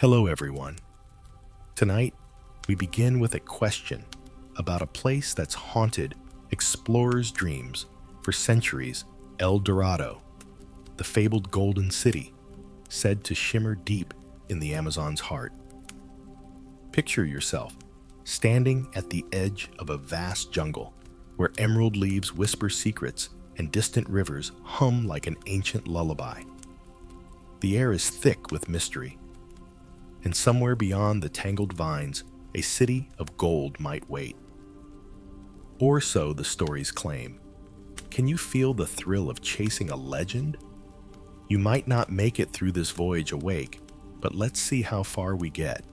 Hello, everyone. Tonight, we begin with a question about a place that's haunted explorers' dreams for centuries: El Dorado, the fabled golden city, said to shimmer deep in the Amazon's heart. Picture yourself standing at the edge of a vast jungle where emerald leaves whisper secrets and distant rivers hum like an ancient lullaby. The air is thick with mystery, and somewhere beyond the tangled vines, a city of gold might wait. Or so the stories claim. Can you feel the thrill of chasing a legend? You might not make it through this voyage awake, but let's see how far we get.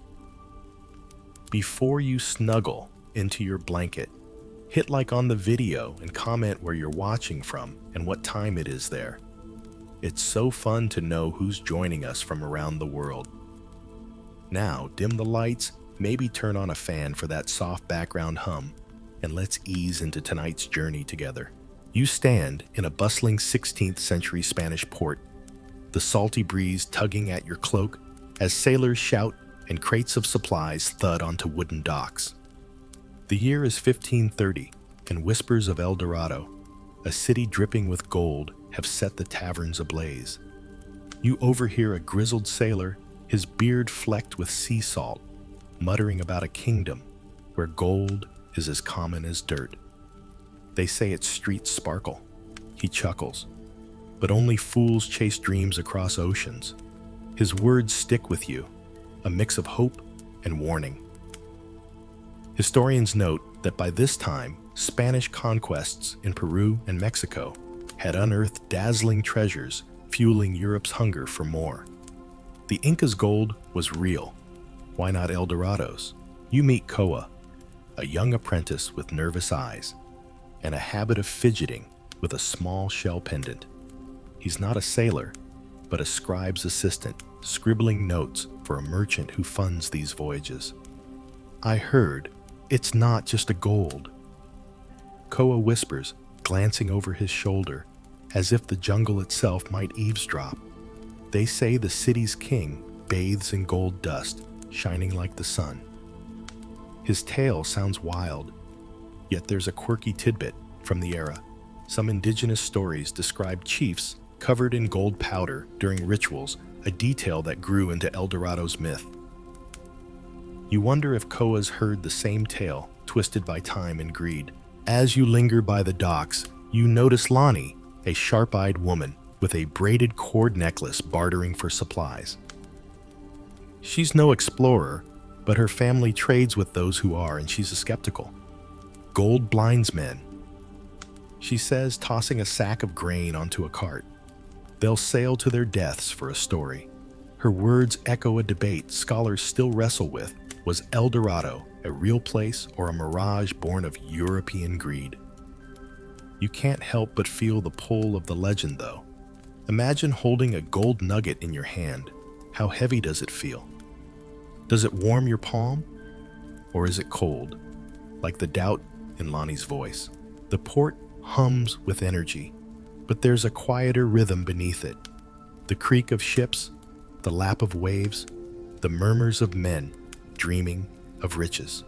Before you snuggle into your blanket, hit like on the video and comment where you're watching from and what time it is there. It's so fun to know who's joining us from around the world. Now, dim the lights, maybe turn on a fan for that soft background hum, and let's ease into tonight's journey together. You stand in a bustling 16th century Spanish port, the salty breeze tugging at your cloak as sailors shout and crates of supplies thud onto wooden docks. The year is 1530, and whispers of El Dorado, a city dripping with gold, have set the taverns ablaze. You overhear a grizzled sailor, his beard flecked with sea salt, muttering about a kingdom where gold is as common as dirt. They say its streets sparkle. He chuckles. But only fools chase dreams across oceans. His words stick with you, a mix of hope and warning. Historians note that by this time, Spanish conquests in Peru and Mexico had unearthed dazzling treasures, fueling Europe's hunger for more. The Inca's gold was real. Why not El Dorado's? You meet Koa, a young apprentice with nervous eyes and a habit of fidgeting with a small shell pendant. He's not a sailor, but a scribe's assistant, scribbling notes for a merchant who funds these voyages. I heard, it's not just a gold. Koa whispers, glancing over his shoulder, as if the jungle itself might eavesdrop. They say the city's king bathes in gold dust, shining like the sun. His tale sounds wild, yet there's a quirky tidbit from the era. Some indigenous stories describe chiefs covered in gold powder during rituals, a detail that grew into El Dorado's myth. You wonder if Koa's heard the same tale, twisted by time and greed. As you linger by the docks, you notice Lonnie, a sharp-eyed woman with a braided cord necklace bartering for supplies. She's no explorer, but her family trades with those who are, and she's a skeptical. Gold blinds men, she says, tossing a sack of grain onto a cart. They'll sail to their deaths for a story. Her words echo a debate scholars still wrestle with. Was El Dorado a real place or a mirage born of European greed? You can't help but feel the pull of the legend, though. Imagine holding a gold nugget in your hand. How heavy does it feel? Does it warm your palm? Or is it cold, like the doubt in Lonnie's voice? The port hums with energy, but there's a quieter rhythm beneath it. The creak of ships, the lap of waves, the murmurs of men dreaming of riches.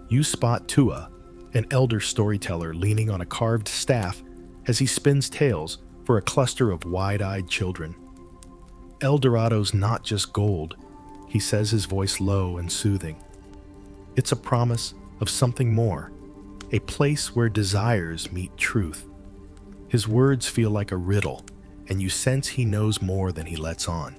You spot Tua, an elder storyteller leaning on a carved staff as he spins tales for a cluster of wide-eyed children. El Dorado's not just gold, he says, his voice low and soothing. It's a promise of something more, a place where desires meet truth. His words feel like a riddle, and you sense he knows more than he lets on.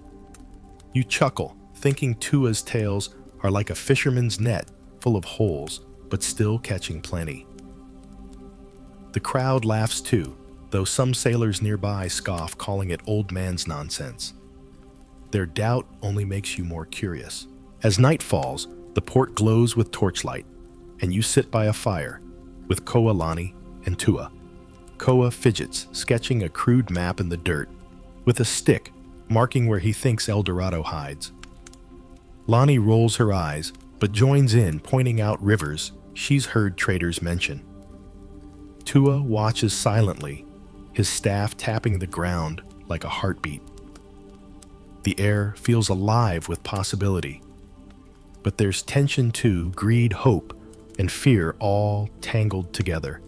You chuckle, thinking Tua's tales are like a fisherman's net full of holes, but still catching plenty. The crowd laughs too, though some sailors nearby scoff, calling it old man's nonsense. Their doubt only makes you more curious. As night falls, the port glows with torchlight, and you sit by a fire with Koa, Lonnie, and Tua. Koa fidgets, sketching a crude map in the dirt, with a stick marking where he thinks El Dorado hides. Lonnie rolls her eyes, but joins in, pointing out rivers she's heard traders mention. Tua watches silently, his staff tapping the ground like a heartbeat. The air feels alive with possibility. But there's tension too, greed, hope, and fear all tangled together.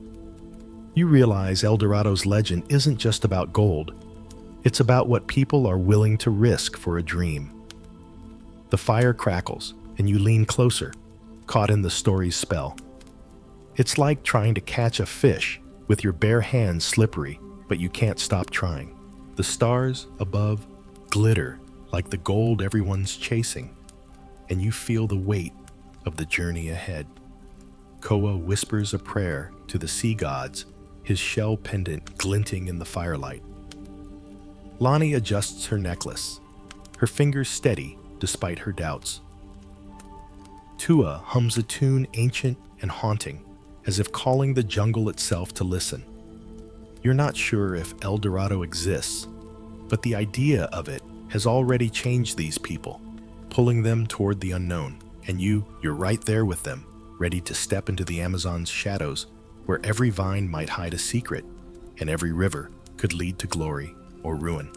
You realize El Dorado's legend isn't just about gold. It's about what people are willing to risk for a dream. The fire crackles, and you lean closer, caught in the story's spell. It's like trying to catch a fish with your bare hands slippery, but you can't stop trying. The stars above glitter like the gold everyone's chasing, and you feel the weight of the journey ahead. Koa whispers a prayer to the sea gods, his shell pendant glinting in the firelight. Lonnie adjusts her necklace, her fingers steady despite her doubts. Tua hums a tune ancient and haunting, as if calling the jungle itself to listen. You're not sure if El Dorado exists, but the idea of it has already changed these people, pulling them toward the unknown, and you're right there with them, ready to step into the Amazon's shadows, where every vine might hide a secret, and every river could lead to glory or ruin.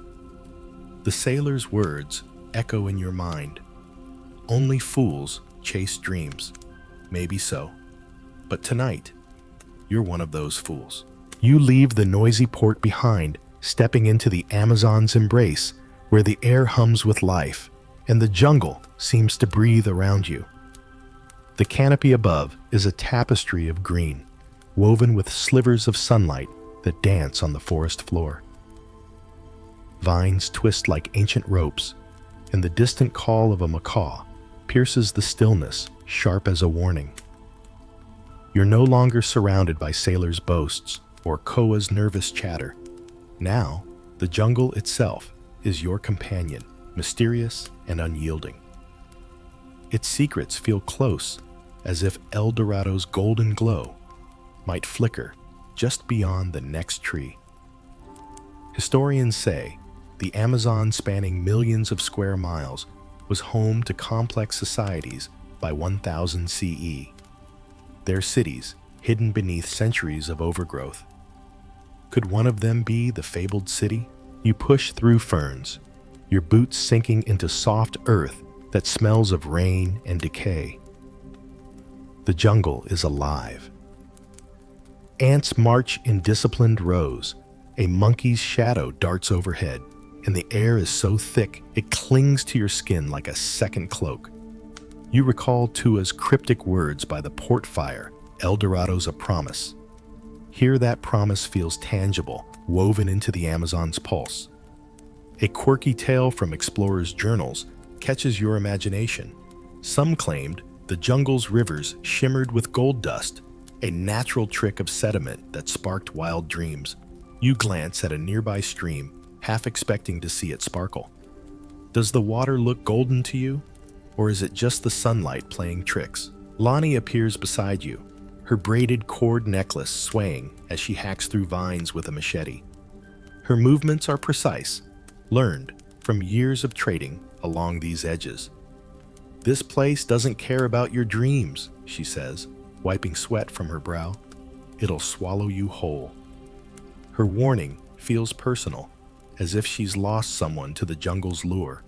The sailor's words echo in your mind. Only fools chase dreams. Maybe so. But tonight, you're one of those fools. You leave the noisy port behind, stepping into the Amazon's embrace, where the air hums with life, and the jungle seems to breathe around you. The canopy above is a tapestry of green, woven with slivers of sunlight that dance on the forest floor. Vines twist like ancient ropes, and the distant call of a macaw pierces the stillness, sharp as a warning. You're no longer surrounded by sailors' boasts or Koa's nervous chatter. Now, the jungle itself is your companion, mysterious and unyielding. Its secrets feel close, as if El Dorado's golden glow might flicker just beyond the next tree. Historians say the Amazon, spanning millions of square miles, was home to complex societies by 1000 CE. Their cities, hidden beneath centuries of overgrowth. Could one of them be the fabled city? You push through ferns, your boots sinking into soft earth that smells of rain and decay. The jungle is alive. Ants march in disciplined rows. A monkey's shadow darts overhead, and the air is so thick it clings to your skin like a second cloak. You recall Tua's cryptic words by the port fire, El Dorado's a promise. Here that promise feels tangible, woven into the Amazon's pulse. A quirky tale from explorers' journals catches your imagination. Some claimed the jungle's rivers shimmered with gold dust, a natural trick of sediment that sparked wild dreams. You glance at a nearby stream, half expecting to see it sparkle. Does the water look golden to you? Or is it just the sunlight playing tricks? Lonnie appears beside you, her braided cord necklace swaying as she hacks through vines with a machete. Her movements are precise, learned from years of trading along these edges. This place doesn't care about your dreams, she says, wiping sweat from her brow. It'll swallow you whole. Her warning feels personal, as if she's lost someone to the jungle's lure.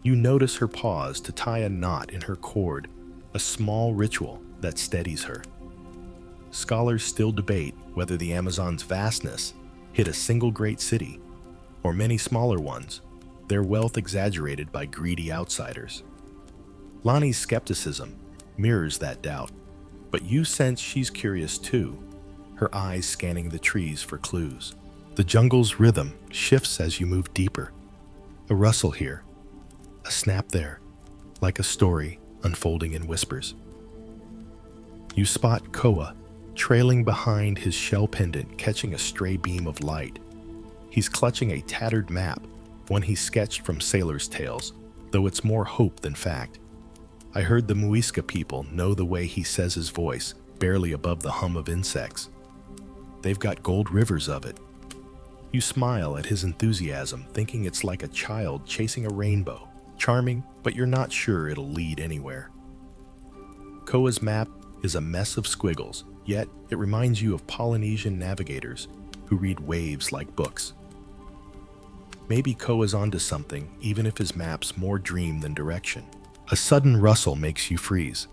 You notice her pause to tie a knot in her cord, a small ritual that steadies her. Scholars still debate whether the Amazon's vastness hid a single great city, or many smaller ones, their wealth exaggerated by greedy outsiders. Lonnie's skepticism mirrors that doubt, but you sense she's curious too, her eyes scanning the trees for clues. The jungle's rhythm shifts as you move deeper. A rustle here, a snap there, like a story unfolding in whispers. You spot Koa, trailing behind his shell pendant, catching a stray beam of light. He's clutching a tattered map, one he sketched from sailors' tales, though it's more hope than fact. I heard the Muisca people know the way he says his voice, barely above the hum of insects. They've got gold rivers of it. You smile at his enthusiasm, thinking it's like a child chasing a rainbow. Charming, but you're not sure it'll lead anywhere. Koa's map is a mess of squiggles, yet it reminds you of Polynesian navigators who read waves like books. Maybe Koa's onto something, even if his map's more dream than direction. A sudden rustle makes you freeze.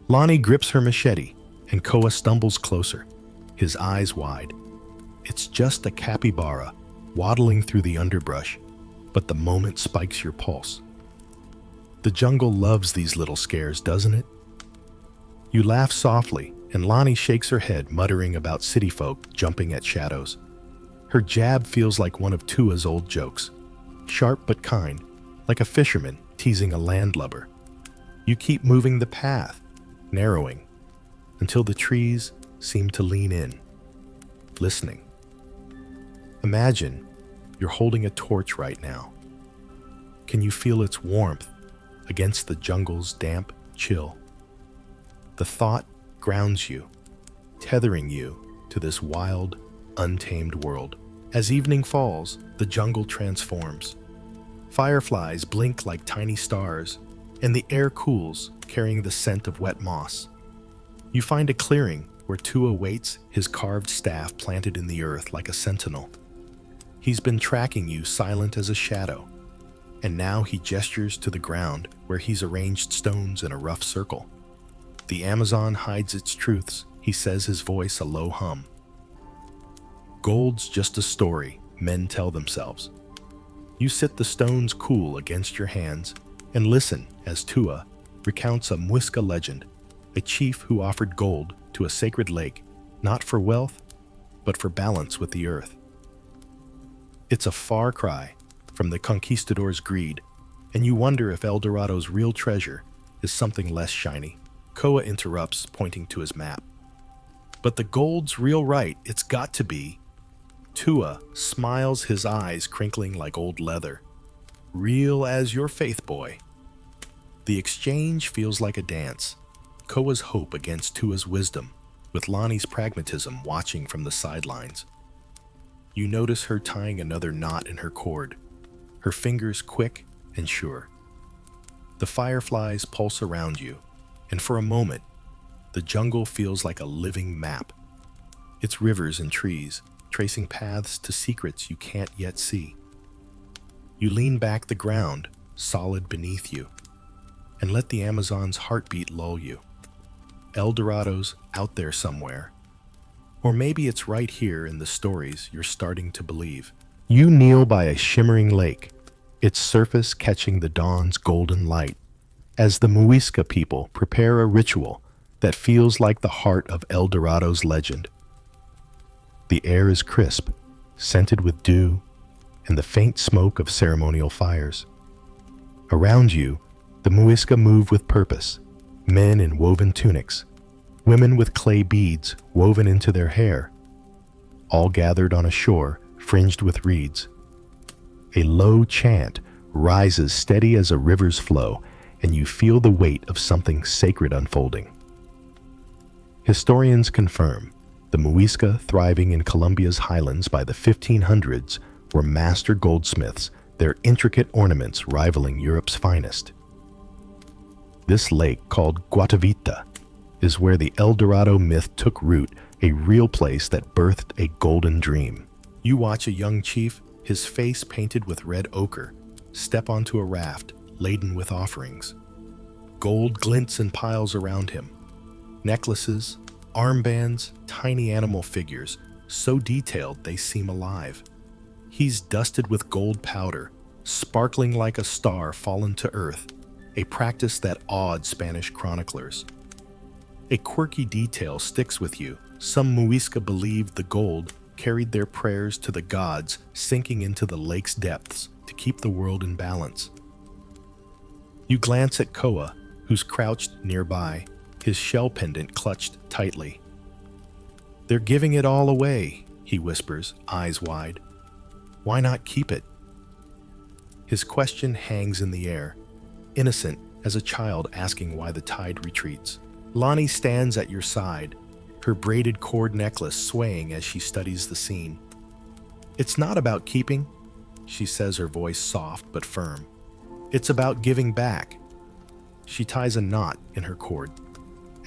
Lonnie grips her machete, and Koa stumbles closer, his eyes wide. It's just a capybara waddling through the underbrush, but the moment spikes your pulse. The jungle loves these little scares, doesn't it? You laugh softly, and Lonnie shakes her head, muttering about city folk jumping at shadows. Her jab feels like one of Tua's old jokes, sharp but kind, like a fisherman teasing a landlubber. You keep moving the path, narrowing, until the trees seem to lean in, listening. Imagine you're holding a torch right now. Can you feel its warmth against the jungle's damp chill? The thought grounds you, tethering you to this wild, untamed world. As evening falls, the jungle transforms. Fireflies blink like tiny stars, and the air cools, carrying the scent of wet moss. You find a clearing where Tua waits, his carved staff planted in the earth like a sentinel. He's been tracking you, silent as a shadow, and now he gestures to the ground where he's arranged stones in a rough circle. The Amazon hides its truths, he says, his voice a low hum. Gold's just a story men tell themselves. You sit the stones cool against your hands and listen as Tua recounts a Muisca legend, a chief who offered gold to a sacred lake, not for wealth, but for balance with the earth. It's a far cry from the conquistador's greed, and you wonder if El Dorado's real treasure is something less shiny. Koa interrupts, pointing to his map. But the gold's real right, it's got to be. Tua smiles, his eyes crinkling like old leather. Real as your faith, boy. The exchange feels like a dance. Koa's hope against Tua's wisdom, with Lonnie's pragmatism watching from the sidelines. You notice her tying another knot in her cord, her fingers quick and sure. The fireflies pulse around you, and for a moment, the jungle feels like a living map. Its rivers and trees, tracing paths to secrets you can't yet see. You lean back, the ground solid beneath you, and let the Amazon's heartbeat lull you. El Dorado's out there somewhere. Or maybe it's right here in the stories you're starting to believe. You kneel by a shimmering lake, its surface catching the dawn's golden light, as the Muisca people prepare a ritual that feels like the heart of El Dorado's legend. The air is crisp, scented with dew, and the faint smoke of ceremonial fires. Around you, the Muisca move with purpose, men in woven tunics, women with clay beads woven into their hair, all gathered on a shore fringed with reeds. A low chant rises steady as a river's flow, and you feel the weight of something sacred unfolding. Historians confirm the Muisca, thriving in Colombia's highlands by the 1500s, were master goldsmiths, their intricate ornaments rivaling Europe's finest. This lake, called Guatavita, is where the El Dorado myth took root, a real place that birthed a golden dream. You watch a young chief, his face painted with red ochre, step onto a raft laden with offerings. Gold glints in piles around him. Necklaces, armbands, tiny animal figures, so detailed they seem alive. He's dusted with gold powder, sparkling like a star fallen to earth, a practice that awed Spanish chroniclers. A quirky detail sticks with you. Some Muisca believed the gold carried their prayers to the gods, sinking into the lake's depths to keep the world in balance. You glance at Koa, who's crouched nearby, his shell pendant clutched tightly. "They're giving it all away," he whispers, eyes wide. "Why not keep it?" His question hangs in the air, innocent as a child asking why the tide retreats. Lonnie stands at your side, her braided cord necklace swaying as she studies the scene. "It's not about keeping," she says, her voice soft but firm. "It's about giving back." She ties a knot in her cord,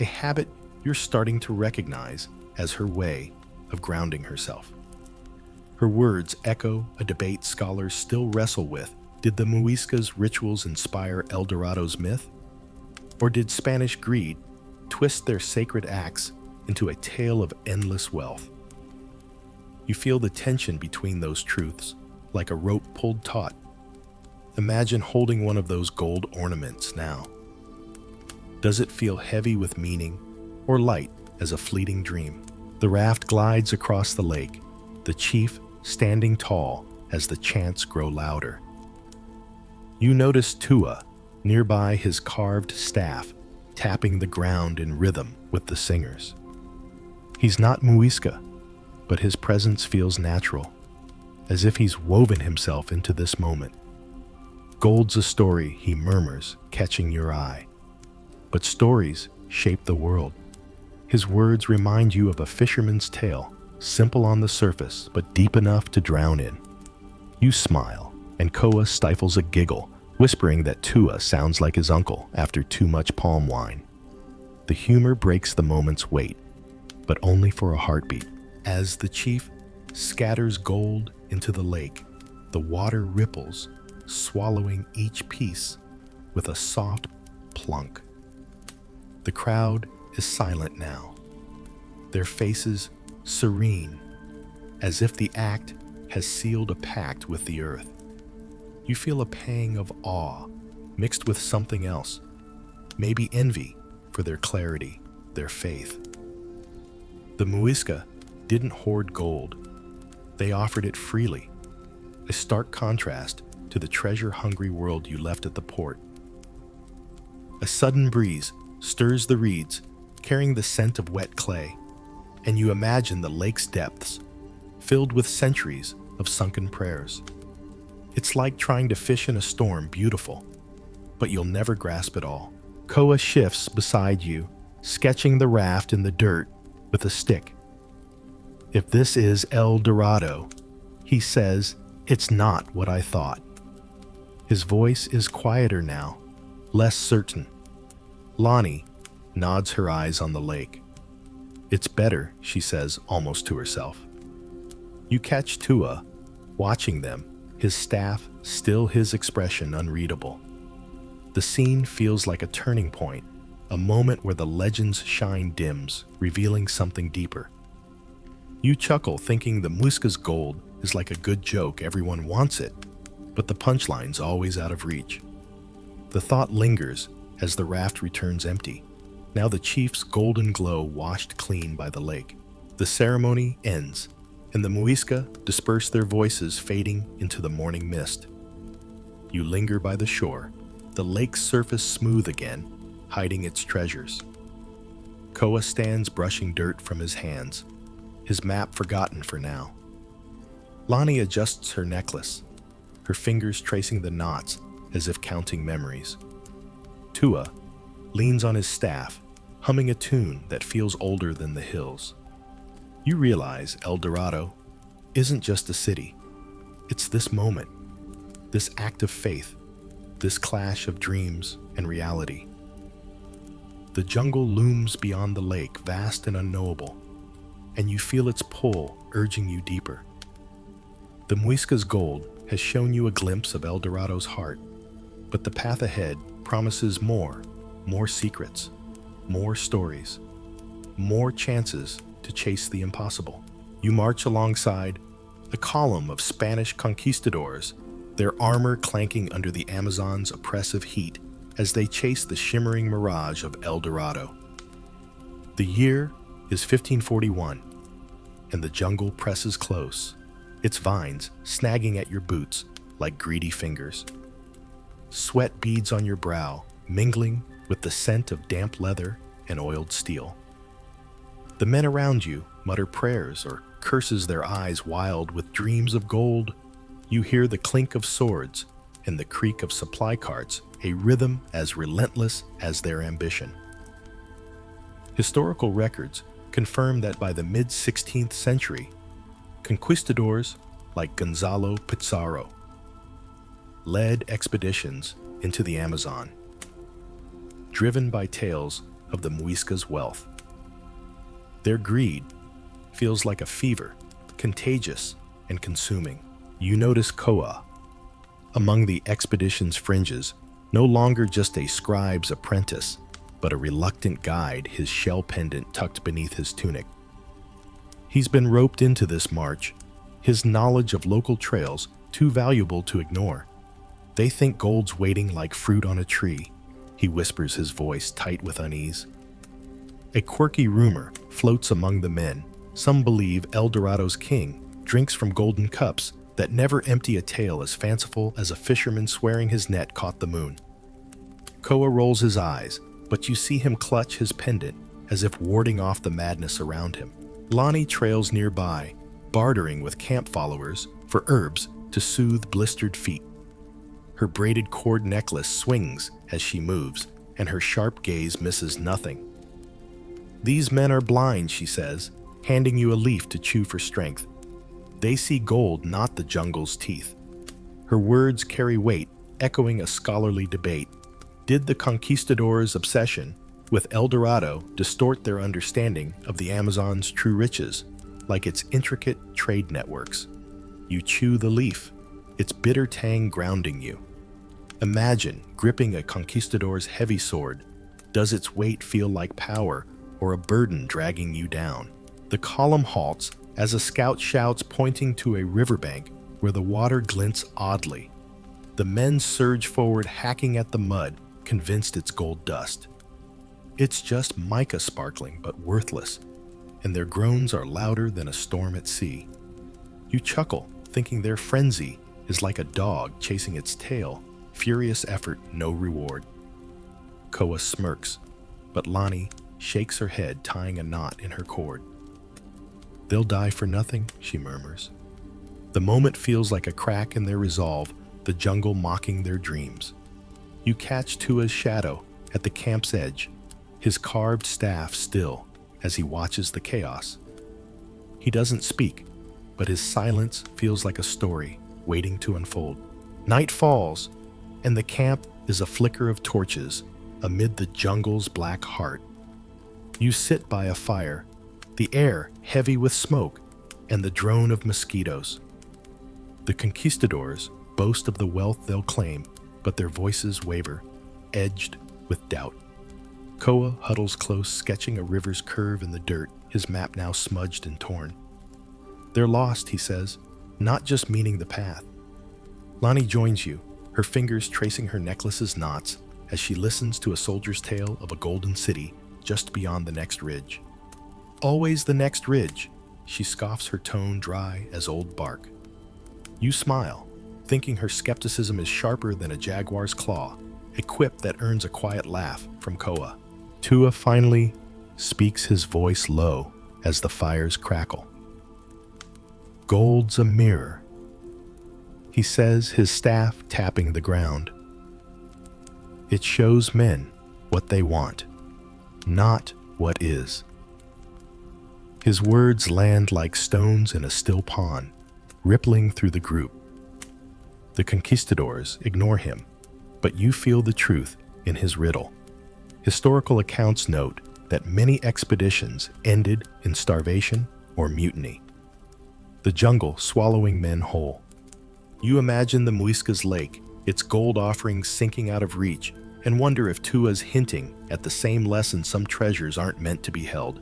a habit you're starting to recognize as her way of grounding herself. Her words echo a debate scholars still wrestle with. Did the Muisca's rituals inspire El Dorado's myth? Or did Spanish greed twist their sacred acts into a tale of endless wealth? You feel the tension between those truths, like a rope pulled taut. Imagine holding one of those gold ornaments now. Does it feel heavy with meaning or light as a fleeting dream? The raft glides across the lake, the chief standing tall as the chants grow louder. You notice Tua, nearby, his carved staff, tapping the ground in rhythm with the singers. He's not Muisca, but his presence feels natural, as if he's woven himself into this moment. Gold's a story, he murmurs, catching your eye. But stories shape the world. His words remind you of a fisherman's tale, simple on the surface, but deep enough to drown in. You smile, and Koa stifles a giggle, whispering that Tua sounds like his uncle after too much palm wine. The humor breaks the moment's weight, but only for a heartbeat. As the chief scatters gold into the lake, the water ripples, swallowing each piece with a soft plunk. The crowd is silent now, their faces serene, as if the act has sealed a pact with the earth. You feel a pang of awe mixed with something else, maybe envy for their clarity, their faith. The Muisca didn't hoard gold. They offered it freely, a stark contrast to the treasure-hungry world you left at the port. A sudden breeze stirs the reeds, carrying the scent of wet clay, and you imagine the lake's depths, filled with centuries of sunken prayers. It's like trying to fish in a storm, beautiful, but you'll never grasp it all. Koa shifts beside you, sketching the raft in the dirt with a stick. If this is El Dorado, he says, it's not what I thought. His voice is quieter now, less certain. Lonnie nods her eyes on the lake. It's better, she says, almost to herself. You catch Tua, watching them, his staff still his expression unreadable. The scene feels like a turning point, a moment where the legend's shine dims, revealing something deeper. You chuckle, thinking the Muisca's gold is like a good joke, everyone wants it, but the punchline's always out of reach. The thought lingers as the raft returns empty, now the chief's golden glow washed clean by the lake. The ceremony ends, and the Muisca disperse their voices, fading into the morning mist. You linger by the shore, the lake's surface smooth again, hiding its treasures. Koa stands brushing dirt from his hands, his map forgotten for now. Lonnie adjusts her necklace, her fingers tracing the knots as if counting memories. Tua leans on his staff, humming a tune that feels older than the hills. You realize El Dorado isn't just a city. It's this moment, this act of faith, this clash of dreams and reality. The jungle looms beyond the lake, vast and unknowable, and you feel its pull urging you deeper. The Muisca's gold has shown you a glimpse of El Dorado's heart, but the path ahead promises more secrets, more stories, more chances to chase the impossible. You march alongside a column of Spanish conquistadors, their armor clanking under the Amazon's oppressive heat as they chase the shimmering mirage of El Dorado. The year is 1541, and the jungle presses close, its vines snagging at your boots like greedy fingers. Sweat beads on your brow, mingling with the scent of damp leather and oiled steel. The men around you mutter prayers or curses, their eyes wild with dreams of gold. You hear the clink of swords and the creak of supply carts, a rhythm as relentless as their ambition. Historical records confirm that by the mid-16th century, conquistadors like Gonzalo Pizarro led expeditions into the Amazon, driven by tales of the Muisca's wealth. Their greed feels like a fever, contagious and consuming. You notice Koa, among the expedition's fringes, no longer just a scribe's apprentice, but a reluctant guide, his shell pendant tucked beneath his tunic. He's been roped into this march, his knowledge of local trails too valuable to ignore. They think gold's waiting like fruit on a tree, he whispers, his voice tight with unease. A quirky rumor floats among the men. Some believe El Dorado's king drinks from golden cups that never empty, a tale as fanciful as a fisherman swearing his net caught the moon. Koa rolls his eyes, but you see him clutch his pendant as if warding off the madness around him. Lonnie trails nearby, bartering with camp followers for herbs to soothe blistered feet. Her braided cord necklace swings as she moves, and her sharp gaze misses nothing. "These men are blind," she says, handing you a leaf to chew for strength. "They see gold, not the jungle's teeth." Her words carry weight, echoing a scholarly debate. Did the conquistadors' obsession with El Dorado distort their understanding of the Amazon's true riches, like its intricate trade networks? You chew the leaf, its bitter tang grounding you. Imagine gripping a conquistador's heavy sword. Does its weight feel like power or a burden dragging you down? The column halts as a scout shouts, pointing to a riverbank where the water glints oddly. The men surge forward, hacking at the mud, convinced it's gold dust. It's just mica sparkling but worthless, and their groans are louder than a storm at sea. You chuckle, thinking their frenzy is like a dog chasing its tail, furious effort, no reward. Koa smirks, but Lonnie shakes her head, tying a knot in her cord. "They'll die for nothing," she murmurs. The moment feels like a crack in their resolve, the jungle mocking their dreams. You catch Tua's shadow at the camp's edge, his carved staff still as he watches the chaos. He doesn't speak, but his silence feels like a story waiting to unfold. Night falls, and the camp is a flicker of torches amid the jungle's black heart. You sit by a fire, the air heavy with smoke and the drone of mosquitoes. The conquistadors boast of the wealth they'll claim, but their voices waver, edged with doubt. Koa huddles close, sketching a river's curve in the dirt, his map now smudged and torn. "They're lost," he says, not just meaning the path. Lonnie joins you, her fingers tracing her necklace's knots as she listens to a soldier's tale of a golden city just beyond the next ridge. "Always the next ridge," she scoffs, her tone dry as old bark. You smile, thinking her skepticism is sharper than a jaguar's claw, a quip that earns a quiet laugh from Koa. Tua finally speaks, his voice low as the fires crackle. "Gold's a mirror," he says, his staff tapping the ground. "It shows men what they want, not what is." His words land like stones in a still pond, rippling through the group. The conquistadors ignore him, but you feel the truth in his riddle. Historical accounts note that many expeditions ended in starvation or mutiny, the jungle swallowing men whole. You imagine the Muisca's lake, its gold offerings sinking out of reach, and wonder if Tua's hinting at the same lesson: some treasures aren't meant to be held.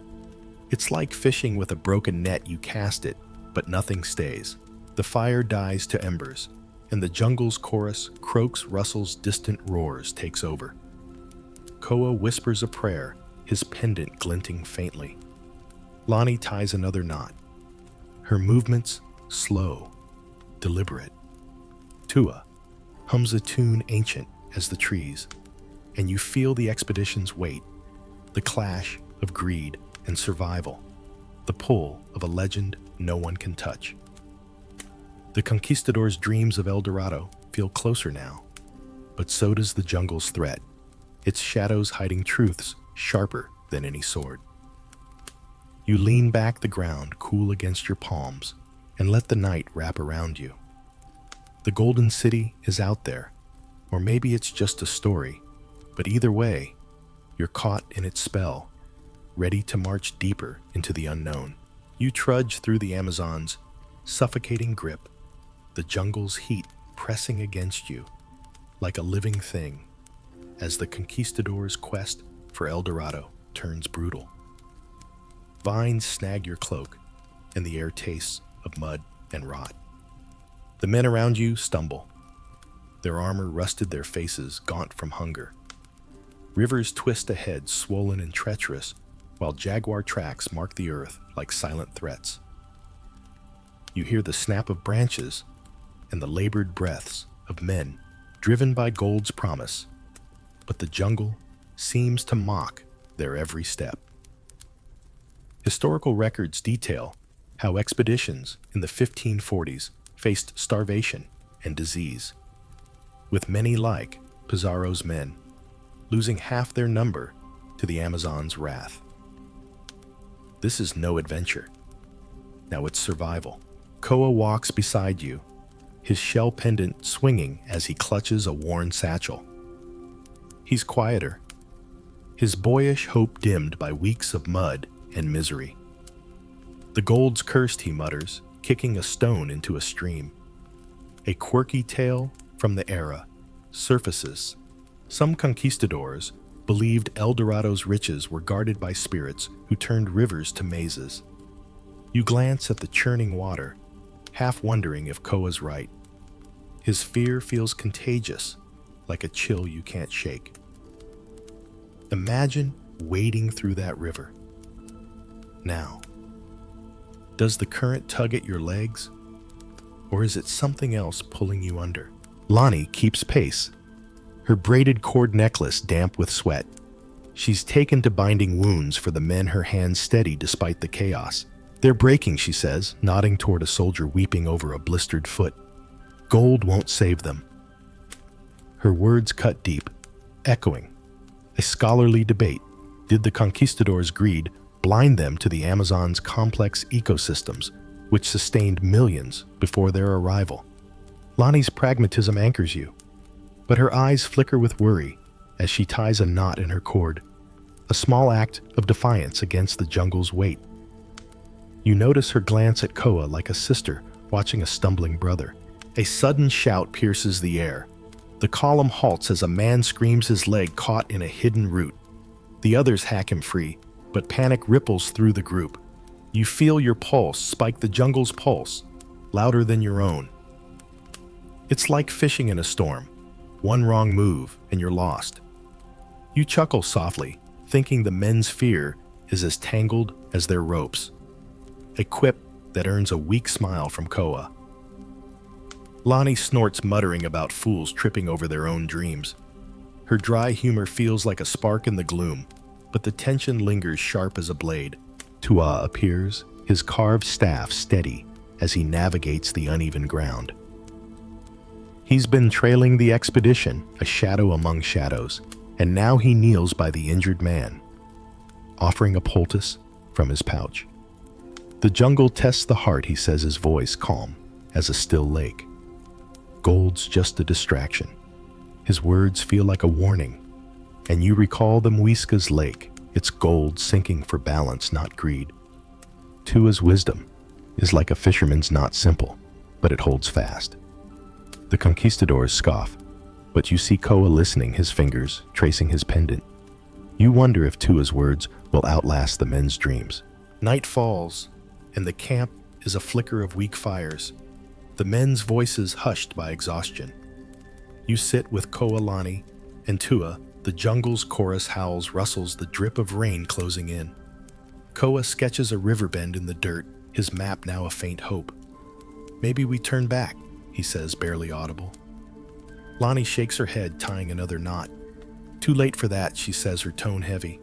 It's like fishing with a broken net. You cast it, but nothing stays. The fire dies to embers, and the jungle's chorus croaks, rustles, distant roars takes over. Koa whispers a prayer, his pendant glinting faintly. Lonnie ties another knot, her movements slow, deliberate. Tua hums a tune ancient as the trees, and you feel the expedition's weight, the clash of greed and survival, the pull of a legend no one can touch. The conquistadors' dreams of El Dorado feel closer now, but so does the jungle's threat, its shadows hiding truths sharper than any sword. You lean back, the ground cool against your palms, and let the night wrap around you. The golden city is out there, or maybe it's just a story, but either way, you're caught in its spell, ready to march deeper into the unknown. You trudge through the Amazon's suffocating grip, the jungle's heat pressing against you like a living thing as the conquistador's quest for El Dorado turns brutal. Vines snag your cloak, and the air tastes of mud and rot. The men around you stumble, their armor rusted, their faces gaunt from hunger. Rivers twist ahead, swollen and treacherous, while jaguar tracks mark the earth like silent threats. You hear the snap of branches and the labored breaths of men driven by gold's promise, but the jungle seems to mock their every step. Historical records detail how expeditions in the 1540s faced starvation and disease, with many like Pizarro's men losing half their number to the Amazon's wrath. This is no adventure. Now it's survival. Koa walks beside you, his shell pendant swinging as he clutches a worn satchel. He's quieter, his boyish hope dimmed by weeks of mud and misery. The gold's cursed, he mutters, kicking a stone into a stream. A quirky tale from the era surfaces. Some conquistadors believed El Dorado's riches were guarded by spirits who turned rivers to mazes. You glance at the churning water, half wondering if Koa's right. His fear feels contagious, like a chill you can't shake. Imagine wading through that river. Now, does the current tug at your legs, or is it something else pulling you under? Lonnie keeps pace, her braided cord necklace damp with sweat. She's taken to binding wounds for the men, her hands steady despite the chaos. They're breaking, she says, nodding toward a soldier weeping over a blistered foot. Gold won't save them. Her words cut deep, echoing a scholarly debate. Did the conquistadors' greed blind them to the Amazon's complex ecosystems, which sustained millions before their arrival? Lonnie's pragmatism anchors you, but her eyes flicker with worry as she ties a knot in her cord, a small act of defiance against the jungle's weight. You notice her glance at Koa like a sister watching a stumbling brother. A sudden shout pierces the air. The column halts as a man screams, his leg caught in a hidden root. The others hack him free, but panic ripples through the group. You feel your pulse spike, the jungle's pulse, louder than your own. It's like fishing in a storm. One wrong move and you're lost. You chuckle softly, thinking the men's fear is as tangled as their ropes. A quip that earns a weak smile from Koa. Lonnie snorts, muttering about fools tripping over their own dreams. Her dry humor feels like a spark in the gloom, but the tension lingers sharp as a blade. Tua appears, his carved staff steady as he navigates the uneven ground. He's been trailing the expedition, a shadow among shadows, and now he kneels by the injured man, offering a poultice from his pouch. The jungle tests the heart, he says, his voice calm as a still lake. Gold's just a distraction. His words feel like a warning, and you recall the Muisca's lake, its gold sinking for balance, not greed. Tua's wisdom is like a fisherman's, not simple, but it holds fast. The conquistadors scoff, but you see Koa listening, his fingers tracing his pendant. You wonder if Tua's words will outlast the men's dreams. Night falls, and the camp is a flicker of weak fires, the men's voices hushed by exhaustion. You sit with Koa, Lonnie, and Tua. The jungle's chorus howls, rustles, the drip of rain closing in. Koa sketches a river bend in the dirt, his map now a faint hope. Maybe we turn back, he says, barely audible. Lonnie shakes her head, tying another knot. Too late for that, she says, her tone heavy.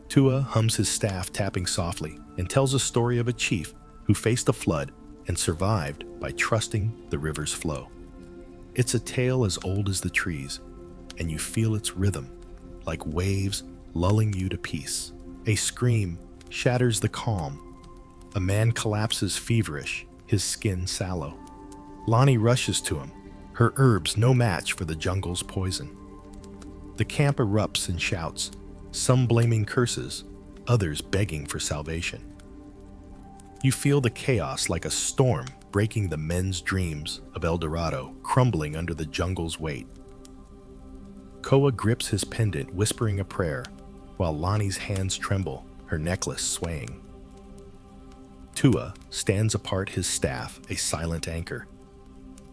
Tua hums his staff, tapping softly, and tells a story of a chief who faced a flood and survived by trusting the river's flow. It's a tale as old as the trees, and you feel its rhythm, like waves lulling you to peace. A scream shatters the calm. A man collapses feverish, his skin sallow. Lonnie rushes to him, her herbs no match for the jungle's poison. The camp erupts in shouts, some blaming curses, others begging for salvation. You feel the chaos like a storm breaking the men's dreams of El Dorado, crumbling under the jungle's weight. Koa grips his pendant, whispering a prayer, while Lonnie's hands tremble, her necklace swaying. Tua stands apart, his staff a silent anchor.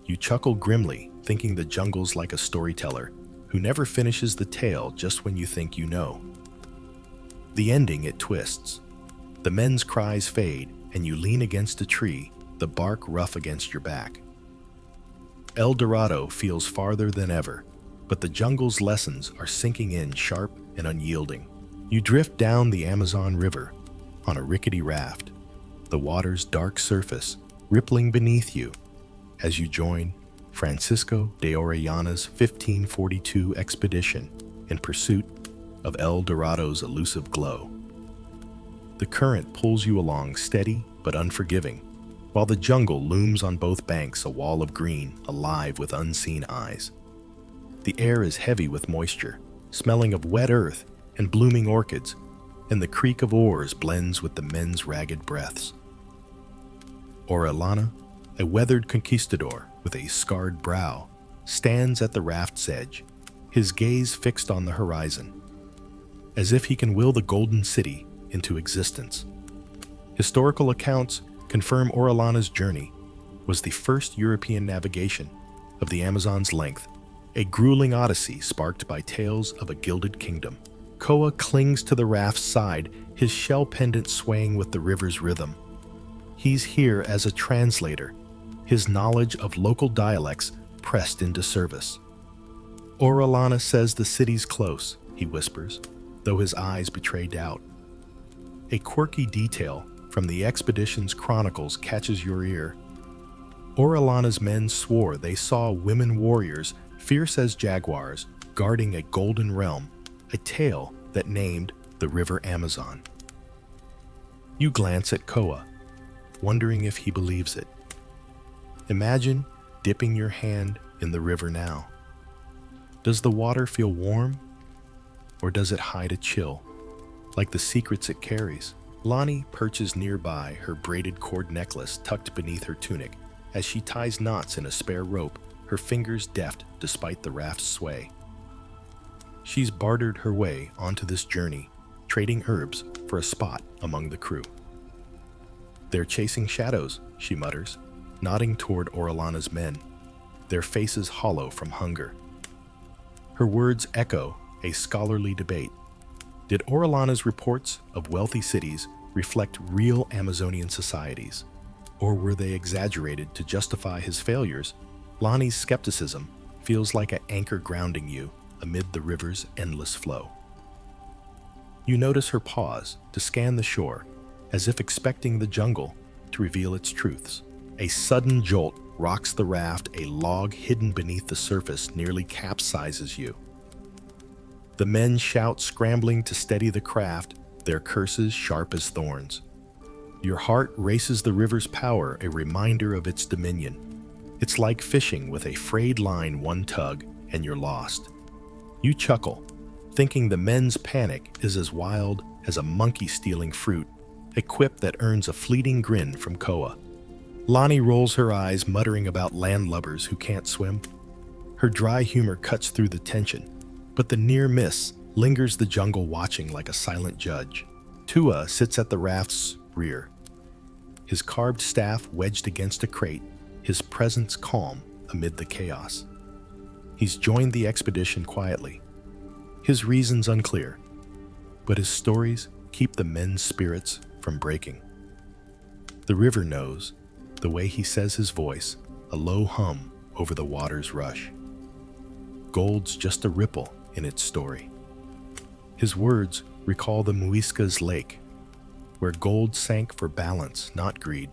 You chuckle grimly, thinking the jungle's like a storyteller who never finishes the tale just when you think you know. The ending, it twists. The men's cries fade, and you lean against a tree, the bark rough against your back. El Dorado feels farther than ever, but the jungle's lessons are sinking in sharp and unyielding. You drift down the Amazon River on a rickety raft, the water's dark surface rippling beneath you as you join Francisco de Orellana's 1542 expedition in pursuit of El Dorado's elusive glow. The current pulls you along, steady but unforgiving, while the jungle looms on both banks, a wall of green, alive with unseen eyes. The air is heavy with moisture, smelling of wet earth and blooming orchids, and the creak of oars blends with the men's ragged breaths. Orellana, a weathered conquistador with a scarred brow, stands at the raft's edge, his gaze fixed on the horizon, as if he can will the golden city into existence. Historical accounts confirm Orellana's journey was the first European navigation of the Amazon's length, a grueling odyssey sparked by tales of a gilded kingdom. Koa clings to the raft's side, his shell pendant swaying with the river's rhythm. He's here as a translator, his knowledge of local dialects pressed into service. Orellana says the city's close, he whispers, though his eyes betray doubt. A quirky detail from the expedition's chronicles catches your ear. Orellana's men swore they saw women warriors, fierce as jaguars, guarding a golden realm, a tale that named the River Amazon. You glance at Koa, wondering if he believes it. Imagine dipping your hand in the river now. Does the water feel warm, or does it hide a chill, like the secrets it carries? Lonnie perches nearby, her braided cord necklace tucked beneath her tunic, as she ties knots in a spare rope, her fingers deft despite the raft's sway. She's bartered her way onto this journey, trading herbs for a spot among the crew. They're chasing shadows, she mutters, nodding toward Orellana's men, their faces hollow from hunger. Her words echo a scholarly debate. Did Orellana's reports of wealthy cities reflect real Amazonian societies, or were they exaggerated to justify his failures? Lonnie's skepticism feels like an anchor grounding you amid the river's endless flow. You notice her pause to scan the shore, as if expecting the jungle to reveal its truths. A sudden jolt rocks the raft, a log hidden beneath the surface nearly capsizes you. The men shout, scrambling to steady the craft, their curses sharp as thorns. Your heart races, the river's power, a reminder of its dominion. It's like fishing with a frayed line, one tug, and you're lost. You chuckle, thinking the men's panic is as wild as a monkey stealing fruit, a quip that earns a fleeting grin from Koa. Lonnie rolls her eyes, muttering about landlubbers who can't swim. Her dry humor cuts through the tension, but the near miss lingers, the jungle watching like a silent judge. Tua sits at the raft's rear, his carved staff wedged against a crate, his presence calm amid the chaos. He's joined the expedition quietly, his reasons unclear, but his stories keep the men's spirits from breaking. The river knows, the way he says his voice, a low hum over the water's rush. Gold's just a ripple in its story. His words recall the Muisca's lake, where gold sank for balance, not greed.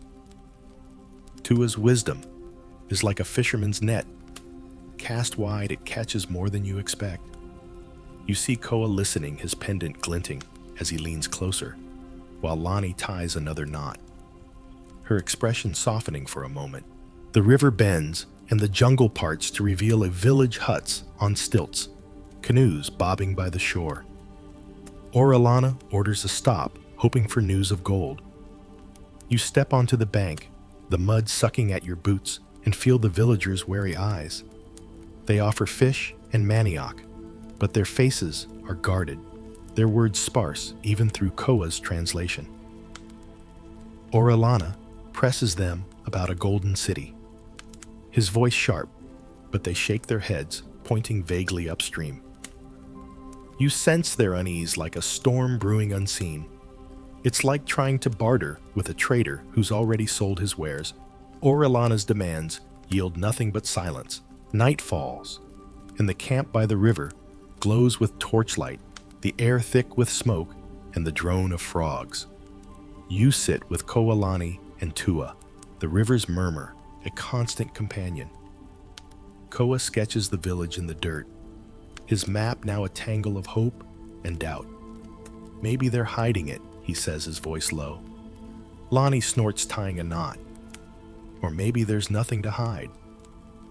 Tua's wisdom is like a fisherman's net. Cast wide, it catches more than you expect. You see Koa listening, his pendant glinting as he leans closer, while Lonnie ties another knot, her expression softening for a moment. The river bends, and the jungle parts to reveal a village huts on stilts, canoes bobbing by the shore. Orellana orders a stop, hoping for news of gold. You step onto the bank, the mud sucking at your boots, and feel the villagers' wary eyes. They offer fish and manioc, but their faces are guarded, their words sparse even through Koa's translation. Orellana presses them about a golden city. His voice sharp, but they shake their heads, pointing vaguely upstream. You sense their unease like a storm brewing unseen. It's like trying to barter with a trader who's already sold his wares. Orellana's demands yield nothing but silence. Night falls, and the camp by the river glows with torchlight, the air thick with smoke and the drone of frogs. You sit with Koalani and Tua, the river's murmur, a constant companion. Koa sketches the village in the dirt, his map now a tangle of hope and doubt. Maybe they're hiding it, he says, his voice low. Lonnie snorts, tying a knot. Or maybe there's nothing to hide.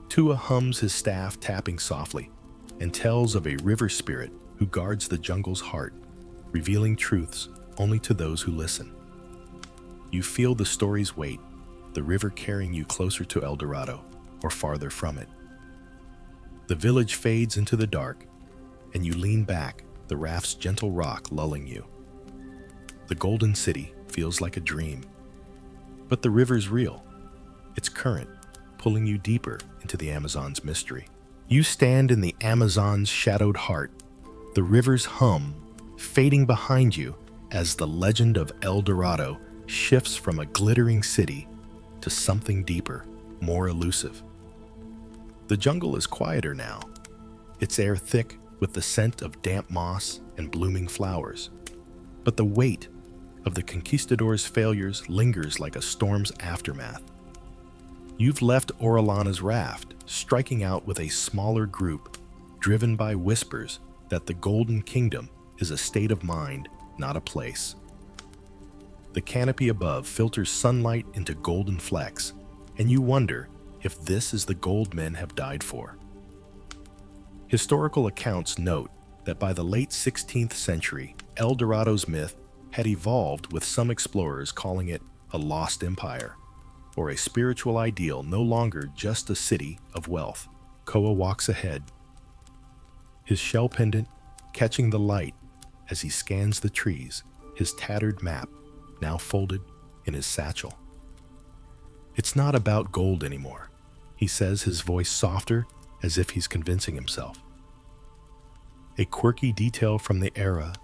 Tua hums his staff, tapping softly, and tells of a river spirit who guards the jungle's heart, revealing truths only to those who listen. You feel the story's weight, the river carrying you closer to El Dorado or farther from it. The village fades into the dark, and you lean back, the raft's gentle rock lulling you. The golden city feels like a dream. But the river's real, its current pulling you deeper into the Amazon's mystery. You stand in the Amazon's shadowed heart, the river's hum fading behind you as the legend of El Dorado shifts from a glittering city to something deeper, more elusive. The jungle is quieter now, its air thick with the scent of damp moss and blooming flowers. But the weight of the conquistadors' failures lingers like a storm's aftermath. You've left Orellana's raft, striking out with a smaller group, driven by whispers that the Golden Kingdom is a state of mind, not a place. The canopy above filters sunlight into golden flecks, and you wonder if this is the gold men have died for. Historical accounts note that by the late 16th century, El Dorado's myth had evolved, with some explorers calling it a lost empire, or a spiritual ideal no longer just a city of wealth. Koa walks ahead, his shell pendant catching the light as he scans the trees, his tattered map now folded in his satchel. It's not about gold anymore, he says, his voice softer as if he's convincing himself. A quirky detail from the era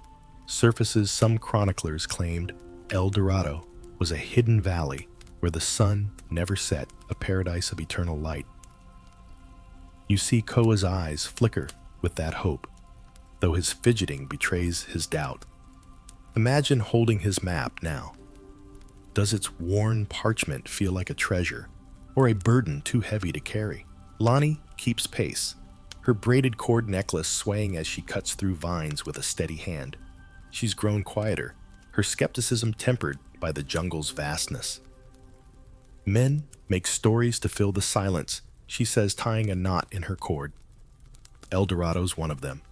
surfaces. Some chroniclers claimed El Dorado was a hidden valley where the sun never set, a paradise of eternal light. You see Koa's eyes flicker with that hope, though his fidgeting betrays his doubt. Imagine holding his map now. Does its worn parchment feel like a treasure, or a burden too heavy to carry? Lonnie keeps pace, her braided cord necklace swaying as she cuts through vines with a steady hand. She's grown quieter, her skepticism tempered by the jungle's vastness. Men make stories to fill the silence, she says, tying a knot in her cord. El Dorado's one of them.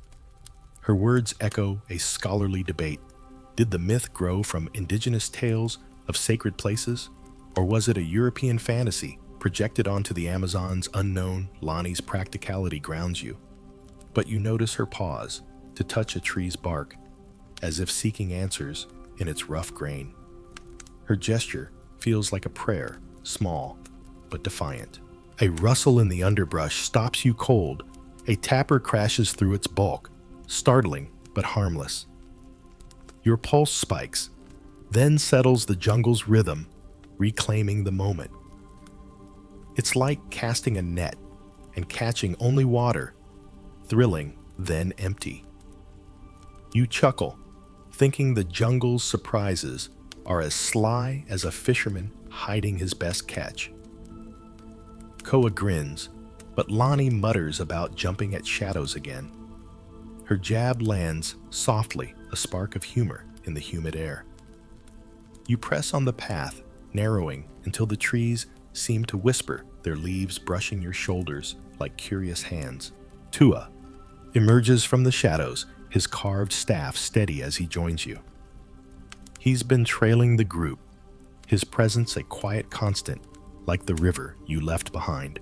Her words echo a scholarly debate. Did the myth grow from indigenous tales of sacred places, or was it a European fantasy projected onto the Amazon's unknown? Lonnie's practicality grounds you, but you notice her pause to touch a tree's bark, as if seeking answers in its rough grain. Her gesture feels like a prayer, small but defiant. A rustle in the underbrush stops you cold. A tapper crashes through its bulk, startling but harmless. Your pulse spikes, then settles the jungle's rhythm, reclaiming the moment. It's like casting a net and catching only water, thrilling then empty. You chuckle, thinking the jungle's surprises are as sly as a fisherman hiding his best catch. Koa grins, but Lonnie mutters about jumping at shadows again. Her jab lands softly, a spark of humor in the humid air. You press on the path, narrowing until the trees seem to whisper, their leaves brushing your shoulders like curious hands. Tua emerges from the shadows, his carved staff steady as he joins you. He's been trailing the group, his presence a quiet constant, like the river you left behind.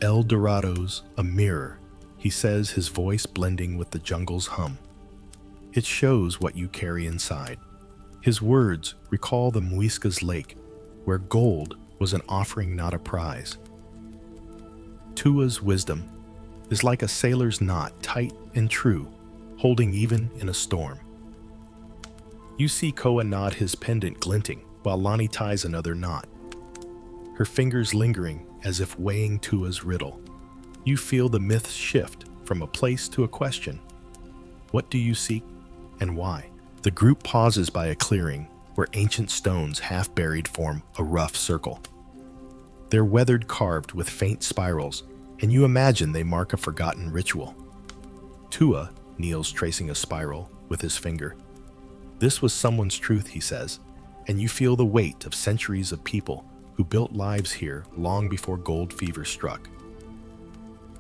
El Dorado's a mirror, he says, his voice blending with the jungle's hum. It shows what you carry inside. His words recall the Muisca's lake, where gold was an offering, not a prize. Tua's wisdom is like a sailor's knot, tight and true, holding even in a storm. You see Koa nod, his pendant glinting, while Lani ties another knot, her fingers lingering as if weighing Tua's riddle. You feel the myths shift from a place to a question. What do you seek, and why? The group pauses by a clearing where ancient stones, half buried, form a rough circle. They're weathered, carved with faint spirals, and you imagine they mark a forgotten ritual. Tua kneels, tracing a spiral with his finger. This was someone's truth, he says, and you feel the weight of centuries of people who built lives here long before gold fever struck.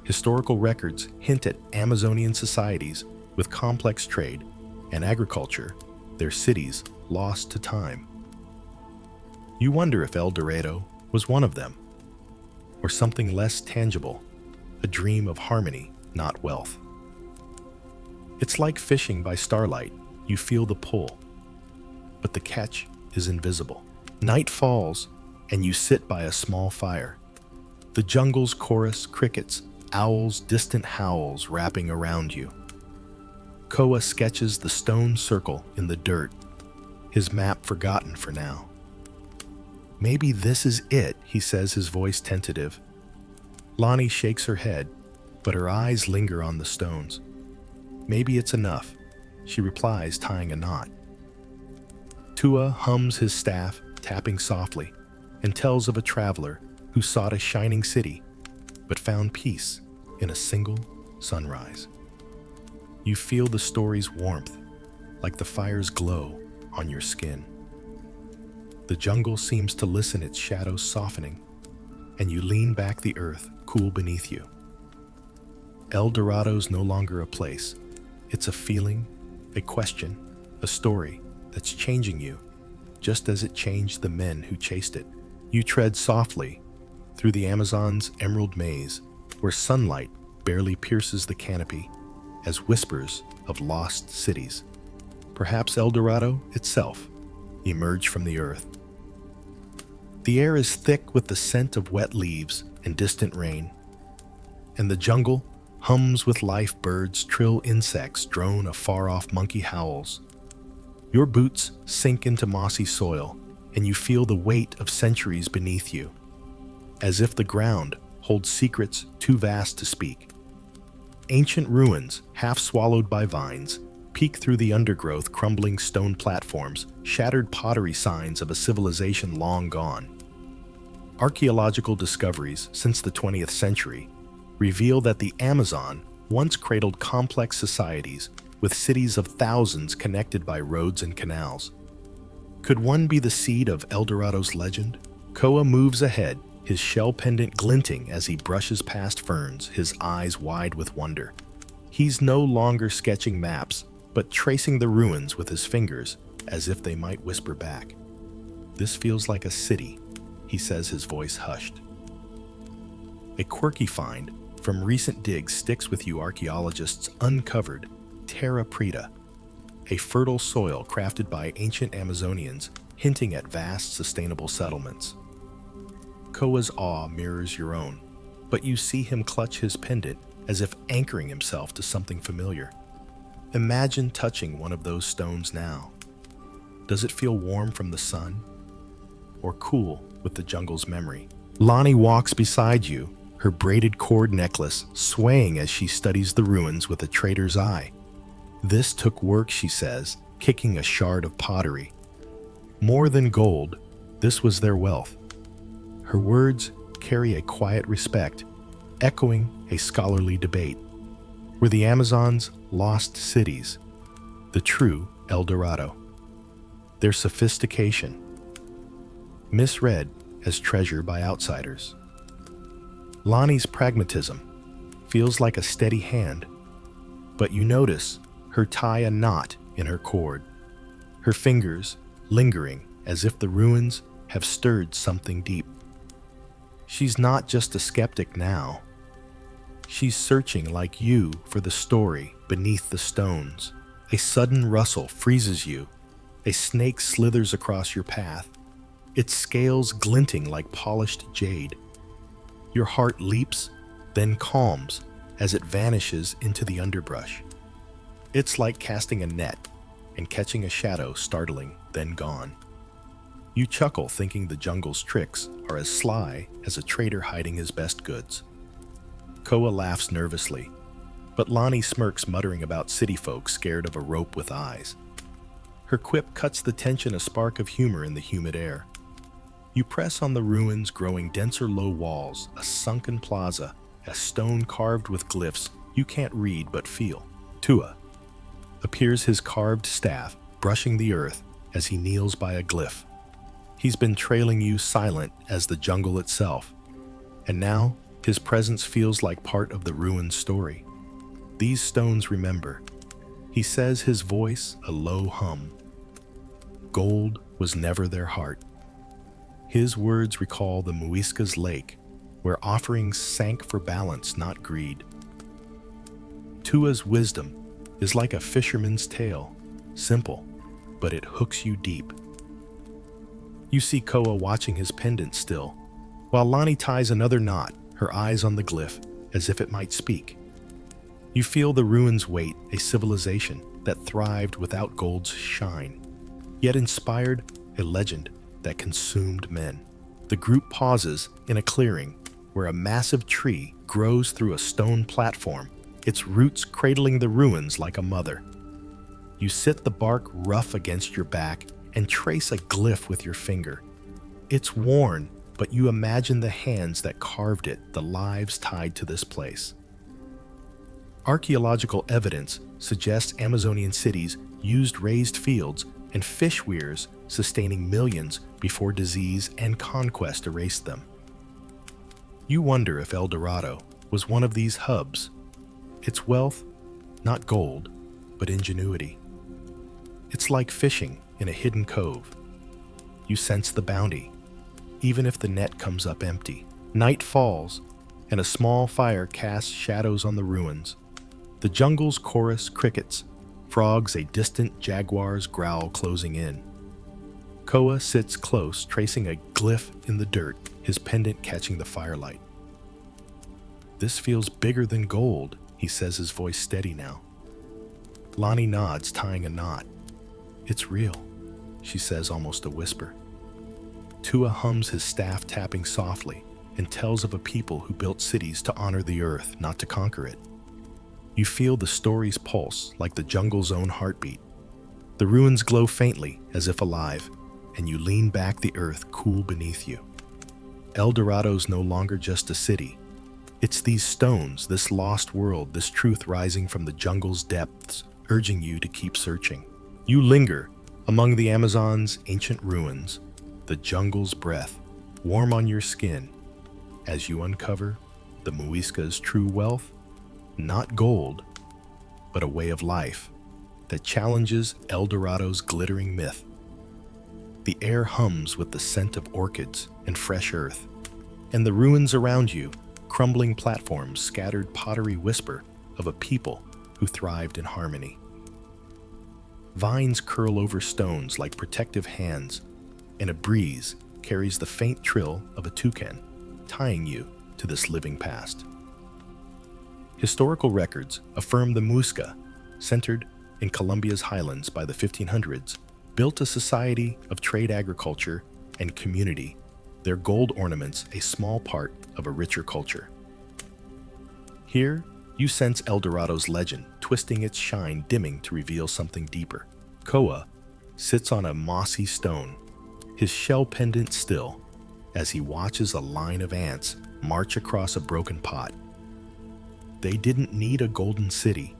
Historical records hint at Amazonian societies with complex trade and agriculture, their cities lost to time. You wonder if El Dorado was one of them, or something less tangible, a dream of harmony, not wealth. It's like fishing by starlight. You feel the pull, but the catch is invisible. Night falls, and you sit by a small fire. The jungle's chorus, crickets, owls, distant howls wrapping around you. Koa sketches the stone circle in the dirt, his map forgotten for now. Maybe this is it, he says, his voice tentative. Lani shakes her head, but her eyes linger on the stones. Maybe it's enough, she replies, tying a knot. Tua hums his staff, tapping softly, and tells of a traveler who sought a shining city, but found peace in a single sunrise. You feel the story's warmth, like the fire's glow on your skin. The jungle seems to listen, its shadows softening, and you lean back, the earth cool beneath you. El Dorado's no longer a place. It's a feeling, a question, a story that's changing you, just as it changed the men who chased it. You tread softly through the Amazon's emerald maze, where sunlight barely pierces the canopy, as whispers of lost cities, perhaps El Dorado itself, emerge from the earth. The air is thick with the scent of wet leaves and distant rain, and the jungle hums with life. Birds trill, insects drone, a far-off monkey howls. Your boots sink into mossy soil, and you feel the weight of centuries beneath you, as if the ground holds secrets too vast to speak. Ancient ruins, half swallowed by vines, peek through the undergrowth, crumbling stone platforms, shattered pottery, signs of a civilization long gone. Archaeological discoveries since the 20th century reveal that the Amazon once cradled complex societies with cities of thousands connected by roads and canals. Could one be the seed of El Dorado's legend? Koa moves ahead, his shell pendant glinting as he brushes past ferns, his eyes wide with wonder. He's no longer sketching maps, but tracing the ruins with his fingers, as if they might whisper back. This feels like a city, he says, his voice hushed. A quirky find from recent digs sticks with you. Archaeologists uncovered terra preta, a fertile soil crafted by ancient Amazonians, hinting at vast sustainable settlements. Koa's awe mirrors your own, but you see him clutch his pendant as if anchoring himself to something familiar. Imagine touching one of those stones now. Does it feel warm from the sun, or cool with the jungle's memory? Lani walks beside you, her braided cord necklace swaying as she studies the ruins with a trader's eye. This took work, she says, kicking a shard of pottery. More than gold, this was their wealth. Her words carry a quiet respect, echoing a scholarly debate. Were the Amazons lost cities, the true El Dorado? Their sophistication, misread as treasure by outsiders. Lani's pragmatism feels like a steady hand, but you notice her tie a knot in her cord, her fingers lingering as if the ruins have stirred something deep. She's not just a skeptic now. She's searching like you for the story beneath the stones. A sudden rustle freezes you. A snake slithers across your path, its scales glinting like polished jade. Your heart leaps, then calms as it vanishes into the underbrush. It's like casting a net and catching a shadow startling, then gone. You chuckle thinking the jungle's tricks are as sly as a trader hiding his best goods. Koa laughs nervously, but Lonnie smirks, muttering about city folk scared of a rope with eyes. Her quip cuts the tension, a spark of humor in the humid air. You press on the ruins, growing denser low walls, a sunken plaza, a stone carved with glyphs you can't read but feel. Tua appears, his carved staff brushing the earth as he kneels by a glyph. He's been trailing you, silent as the jungle itself, and now his presence feels like part of the ruin's story. These stones remember, he says, his voice a low hum. Gold was never their heart. His words recall the Muisca's lake, where offerings sank for balance, not greed. Tua's wisdom is like a fisherman's tale, simple, but it hooks you deep. You see Koa watching his pendant still, while Lonnie ties another knot, her eyes on the glyph, as if it might speak. You feel the ruins wait, a civilization that thrived without gold's shine, yet inspired a legend that consumed men. The group pauses in a clearing where a massive tree grows through a stone platform, its roots cradling the ruins like a mother. You sit the bark rough against your back and trace a glyph with your finger. It's worn, but you imagine the hands that carved it, the lives tied to this place. Archaeological evidence suggests Amazonian cities used raised fields and fish weirs, sustaining millions before disease and conquest erased them. You wonder if El Dorado was one of these hubs. Its wealth, not gold, but ingenuity. It's like fishing in a hidden cove. You sense the bounty, even if the net comes up empty. Night falls, and a small fire casts shadows on the ruins. The jungle's chorus crickets, frogs, a distant jaguar's growl closing in. Koa sits close, tracing a glyph in the dirt, his pendant catching the firelight. This feels bigger than gold, he says, his voice steady now. Lonnie nods, tying a knot. It's real, she says, almost a whisper. Tua hums, his staff tapping softly, and tells of a people who built cities to honor the earth, not to conquer it. You feel the story's pulse, like the jungle's own heartbeat. The ruins glow faintly, as if alive, and you lean back, the earth cool beneath you. El Dorado's no longer just a city. It's these stones, this lost world, this truth rising from the jungle's depths, urging you to keep searching. You linger among the Amazon's ancient ruins, the jungle's breath warm on your skin as you uncover the Muisca's true wealth, not gold, but a way of life that challenges El Dorado's glittering myth. The air hums with the scent of orchids and fresh earth, and the ruins around you, crumbling platforms, scattered pottery, whisper of a people who thrived in harmony. Vines curl over stones like protective hands, and a breeze carries the faint trill of a toucan, tying you to this living past. Historical records affirm the Muisca, centered in Colombia's highlands by the 1500s, built a society of trade, agriculture, and community, their gold ornaments a small part of a richer culture. Here, you sense El Dorado's legend, twisting its shine, dimming to reveal something deeper. Koa sits on a mossy stone, his shell pendant still, as he watches a line of ants march across a broken pot. They didn't need a golden city,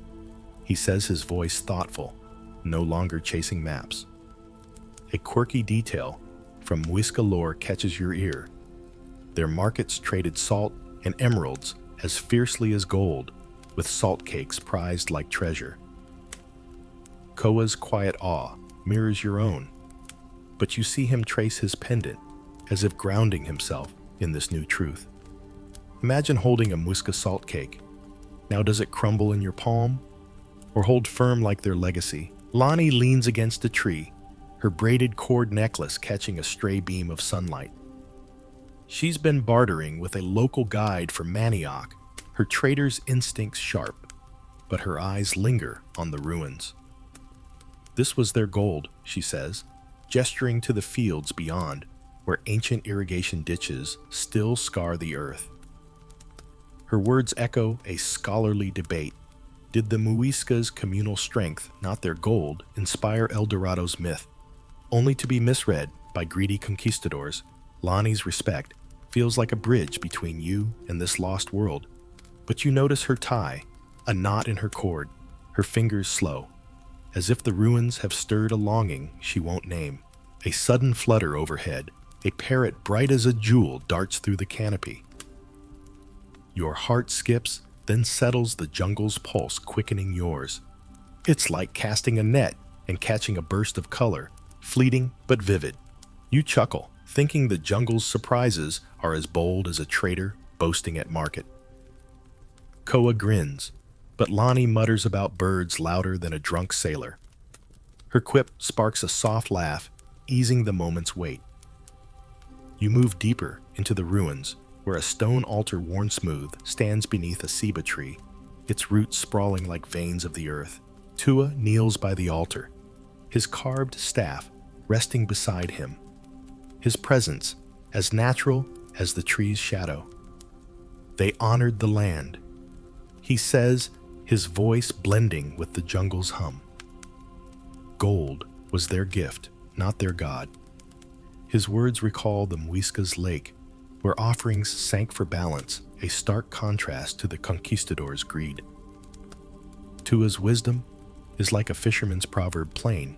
he says, his voice thoughtful, no longer chasing maps. A quirky detail from Muisca lore catches your ear. Their markets traded salt and emeralds as fiercely as gold, with salt cakes prized like treasure. Koa's quiet awe mirrors your own. but you see him trace his pendant, as if grounding himself in this new truth. Imagine holding a Muisca salt cake. Now does it crumble in your palm, or hold firm like their legacy? Lonnie leans against a tree, her braided cord necklace catching a stray beam of sunlight. She's been bartering with a local guide for manioc, her trader's instincts sharp, but her eyes linger on the ruins. This was their gold, she says, gesturing to the fields beyond, where ancient irrigation ditches still scar the earth. Her words echo a scholarly debate. Did the Muisca's communal strength, not their gold, inspire El Dorado's myth? Only to be misread by greedy conquistadors, Lonnie's respect feels like a bridge between you and this lost world. But you notice her tie, a knot in her cord, her fingers slow, as if the ruins have stirred a longing she won't name. A sudden flutter overhead, a parrot bright as a jewel darts through the canopy. Your heart skips, then settles the jungle's pulse, quickening yours. It's like casting a net and catching a burst of color, fleeting but vivid. You chuckle, thinking the jungle's surprises are as bold as a trader boasting at market. Koa grins, but Lonnie mutters about birds louder than a drunk sailor. Her quip sparks a soft laugh, easing the moment's weight. You move deeper into the ruins, where a stone altar worn smooth stands beneath a ceiba tree, its roots sprawling like veins of the earth. Tua kneels by the altar, his carved staff resting beside him, his presence as natural as the tree's shadow. They honored the land, he says, his voice blending with the jungle's hum. Gold was their gift, not their god. His words recall the Muisca's lake, where offerings sank for balance, a stark contrast to the conquistador's greed. Tua's wisdom is like a fisherman's proverb, plain,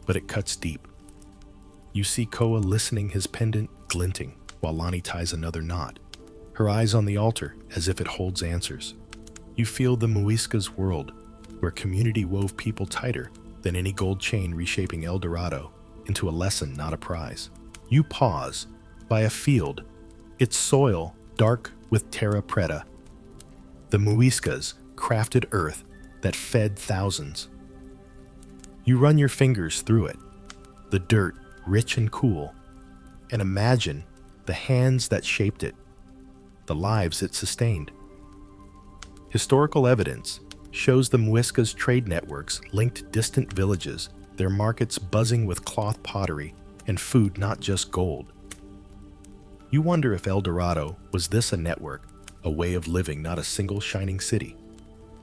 but it cuts deep. You see Koa listening, his pendant glinting, while Lonnie ties another knot, her eyes on the altar as if it holds answers. You feel the Muisca's world, where community wove people tighter than any gold chain, reshaping El Dorado into a lesson, not a prize. You pause by a field, its soil dark with terra preta, the Muisca's crafted earth that fed thousands. You run your fingers through it, the dirt rich and cool, and imagine the hands that shaped it, the lives it sustained. Historical evidence shows the Muisca's trade networks linked distant villages, their markets buzzing with cloth pottery and food, not just gold. You wonder if El Dorado was this a network, a way of living, not a single shining city.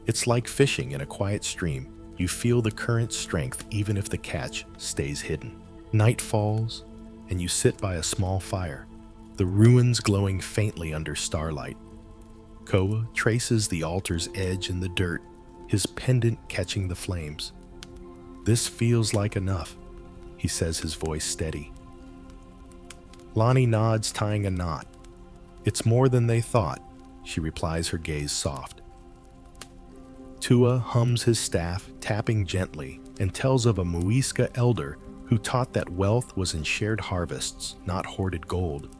It's like fishing in a quiet stream. You feel the current's strength even if the catch stays hidden. Night falls, and you sit by a small fire, the ruins glowing faintly under starlight. Koa traces the altar's edge in the dirt, his pendant catching the flames. This feels like enough, he says, his voice steady. Lonnie nods, tying a knot. It's more than they thought, she replies, her gaze soft. Tua hums his staff, tapping gently, and tells of a Muisca elder who taught that wealth was in shared harvests, not hoarded gold.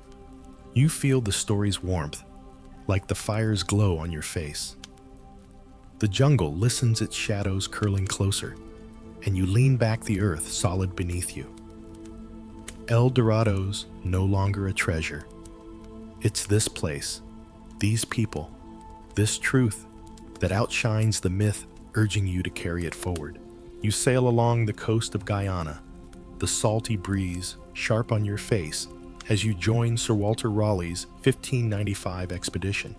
You feel the story's warmth, like the fire's glow on your face. The jungle listens, its shadows curling closer, and you lean back, the earth solid beneath you. El Dorado's no longer a treasure. It's this place, these people, this truth that outshines the myth, urging you to carry it forward. You sail along the coast of Guyana, the salty breeze sharp on your face as you join Sir Walter Raleigh's 1595 expedition.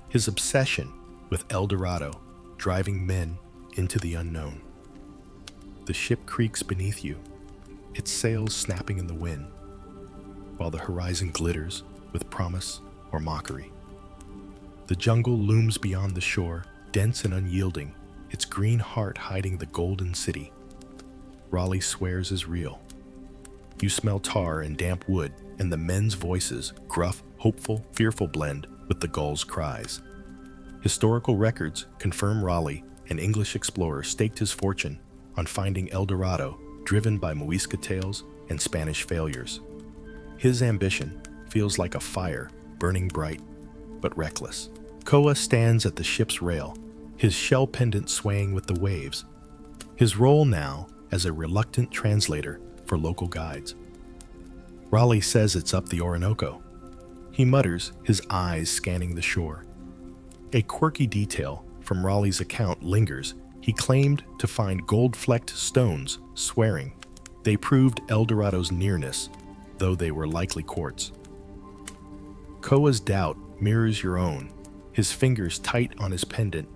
His obsession with El Dorado driving men into the unknown. The ship creaks beneath you, its sails snapping in the wind, while the horizon glitters with promise or mockery. The jungle looms beyond the shore, dense and unyielding, its green heart hiding the golden city. Raleigh swears is real. You smell tar and damp wood, and the men's voices, gruff, hopeful, fearful, blend with the gulls' cries. Historical records confirm Raleigh, an English explorer, staked his fortune on finding El Dorado, driven by Muisca tales and Spanish failures. His ambition feels like a fire, burning bright, but reckless. Koa stands at the ship's rail, his shell pendant swaying with the waves, his role now as a reluctant translator for local guides. Raleigh says it's up the Orinoco. He mutters, his eyes scanning the shore. A quirky detail from Raleigh's account lingers. He claimed to find gold-flecked stones, swearing they proved El Dorado's nearness, though they were likely quartz. Koa's doubt mirrors your own, his fingers tight on his pendant,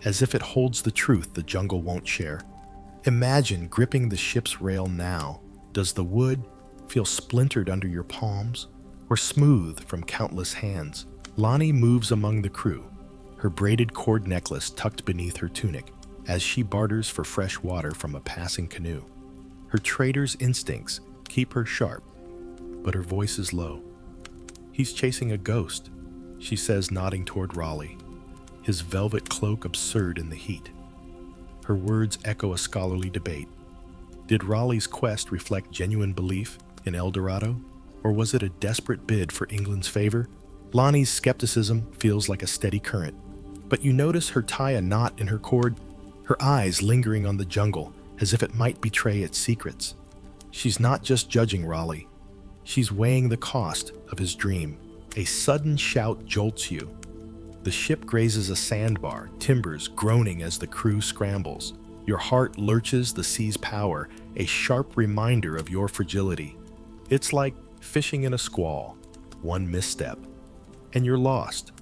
as if it holds the truth the jungle won't share. Imagine gripping the ship's rail now. Does the wood feel splintered under your palms, or smooth from countless hands? Lonnie moves among the crew, her braided cord necklace tucked beneath her tunic, as she barters for fresh water from a passing canoe. Her trader's instincts keep her sharp, but her voice is low. "He's chasing a ghost," she says, nodding toward Raleigh, his velvet cloak absurd in the heat. Her words echo a scholarly debate. Did Raleigh's quest reflect genuine belief in El Dorado, or was it a desperate bid for England's favor? Lonnie's skepticism feels like a steady current, but you notice her tie a knot in her cord, her eyes lingering on the jungle as if it might betray its secrets. She's not just judging Raleigh, she's weighing the cost of his dream. A sudden shout jolts you. The ship grazes a sandbar, timbers groaning as the crew scrambles. Your heart lurches the sea's power, a sharp reminder of your fragility. It's like fishing in a squall, one misstep, and you're lost.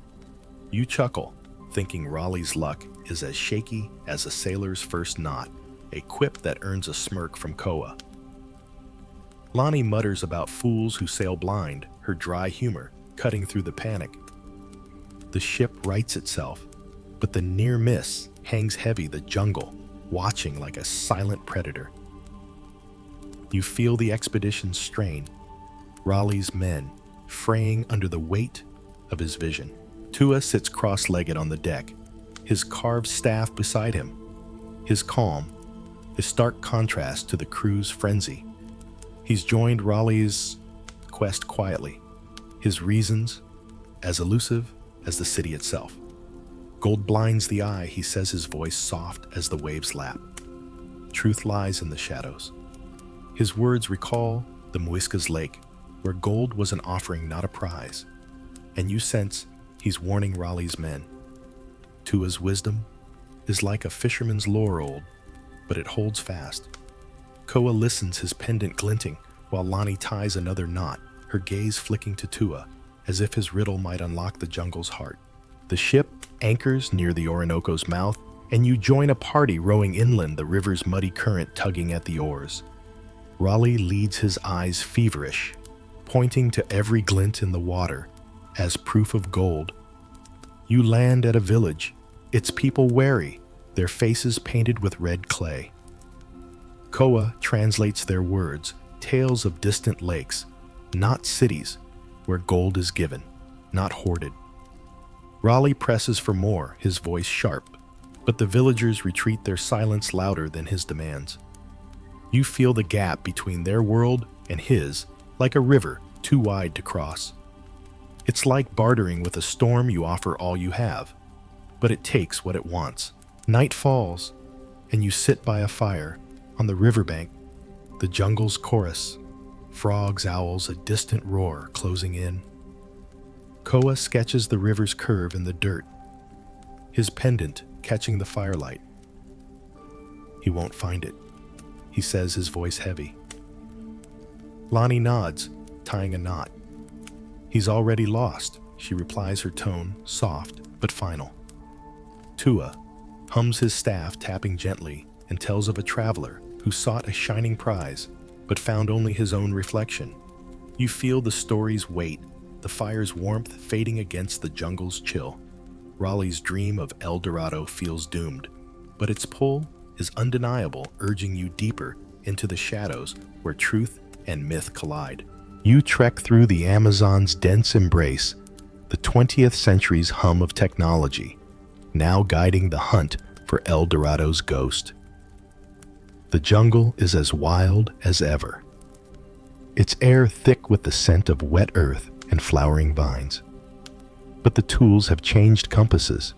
You chuckle, thinking Raleigh's luck is as shaky as a sailor's first knot, a quip that earns a smirk from Koa. Lonnie mutters about fools who sail blind, her dry humor cutting through the panic. The ship rights itself, but the near miss hangs heavy, the jungle watching like a silent predator. You feel the expedition's strain, Raleigh's men fraying under the weight of his vision. Tua sits cross-legged on the deck, his carved staff beside him. His calm, a stark contrast to the crew's frenzy. He's joined Raleigh's quest quietly, his reasons as elusive as the city itself. Gold blinds the eye, he says, his voice soft as the waves lap. Truth lies in the shadows. His words recall the Muisca's lake, where gold was an offering, not a prize. And you sense he's warning Raleigh's men. Tua's wisdom is like a fisherman's lore, old, but it holds fast. Koa listens, his pendant glinting, while Lonnie ties another knot, her gaze flicking to Tua, as if his riddle might unlock the jungle's heart. The ship anchors near the Orinoco's mouth, and you join a party rowing inland, the river's muddy current tugging at the oars. Raleigh leads, his eyes feverish, pointing to every glint in the water as proof of gold. You land at a village, its people wary, their faces painted with red clay. Koa translates their words, tales of distant lakes, not cities, where gold is given, not hoarded. Raleigh presses for more, his voice sharp, but the villagers retreat, their silence louder than his demands. You feel the gap between their world and his, like a river too wide to cross. It's like bartering with a storm. You offer all you have, but it takes what it wants. Night falls, and you sit by a fire on the riverbank, the jungle's chorus, frogs, owls, a distant roar closing in. Koa sketches the river's curve in the dirt, his pendant catching the firelight. He won't find it, he says, his voice heavy. Lonnie nods, tying a knot. He's already lost, she replies, her tone soft but final. Tua hums his staff, tapping gently, and tells of a traveler who sought a shining prize but found only his own reflection. You feel the story's weight, the fire's warmth fading against the jungle's chill. Raleigh's dream of El Dorado feels doomed, but its pull is undeniable, urging you deeper into the shadows where truth and myth collide. You trek through the Amazon's dense embrace, the 20th century's hum of technology, now guiding the hunt for El Dorado's ghost. The jungle is as wild as ever, its air thick with the scent of wet earth and flowering vines. But the tools have changed compasses.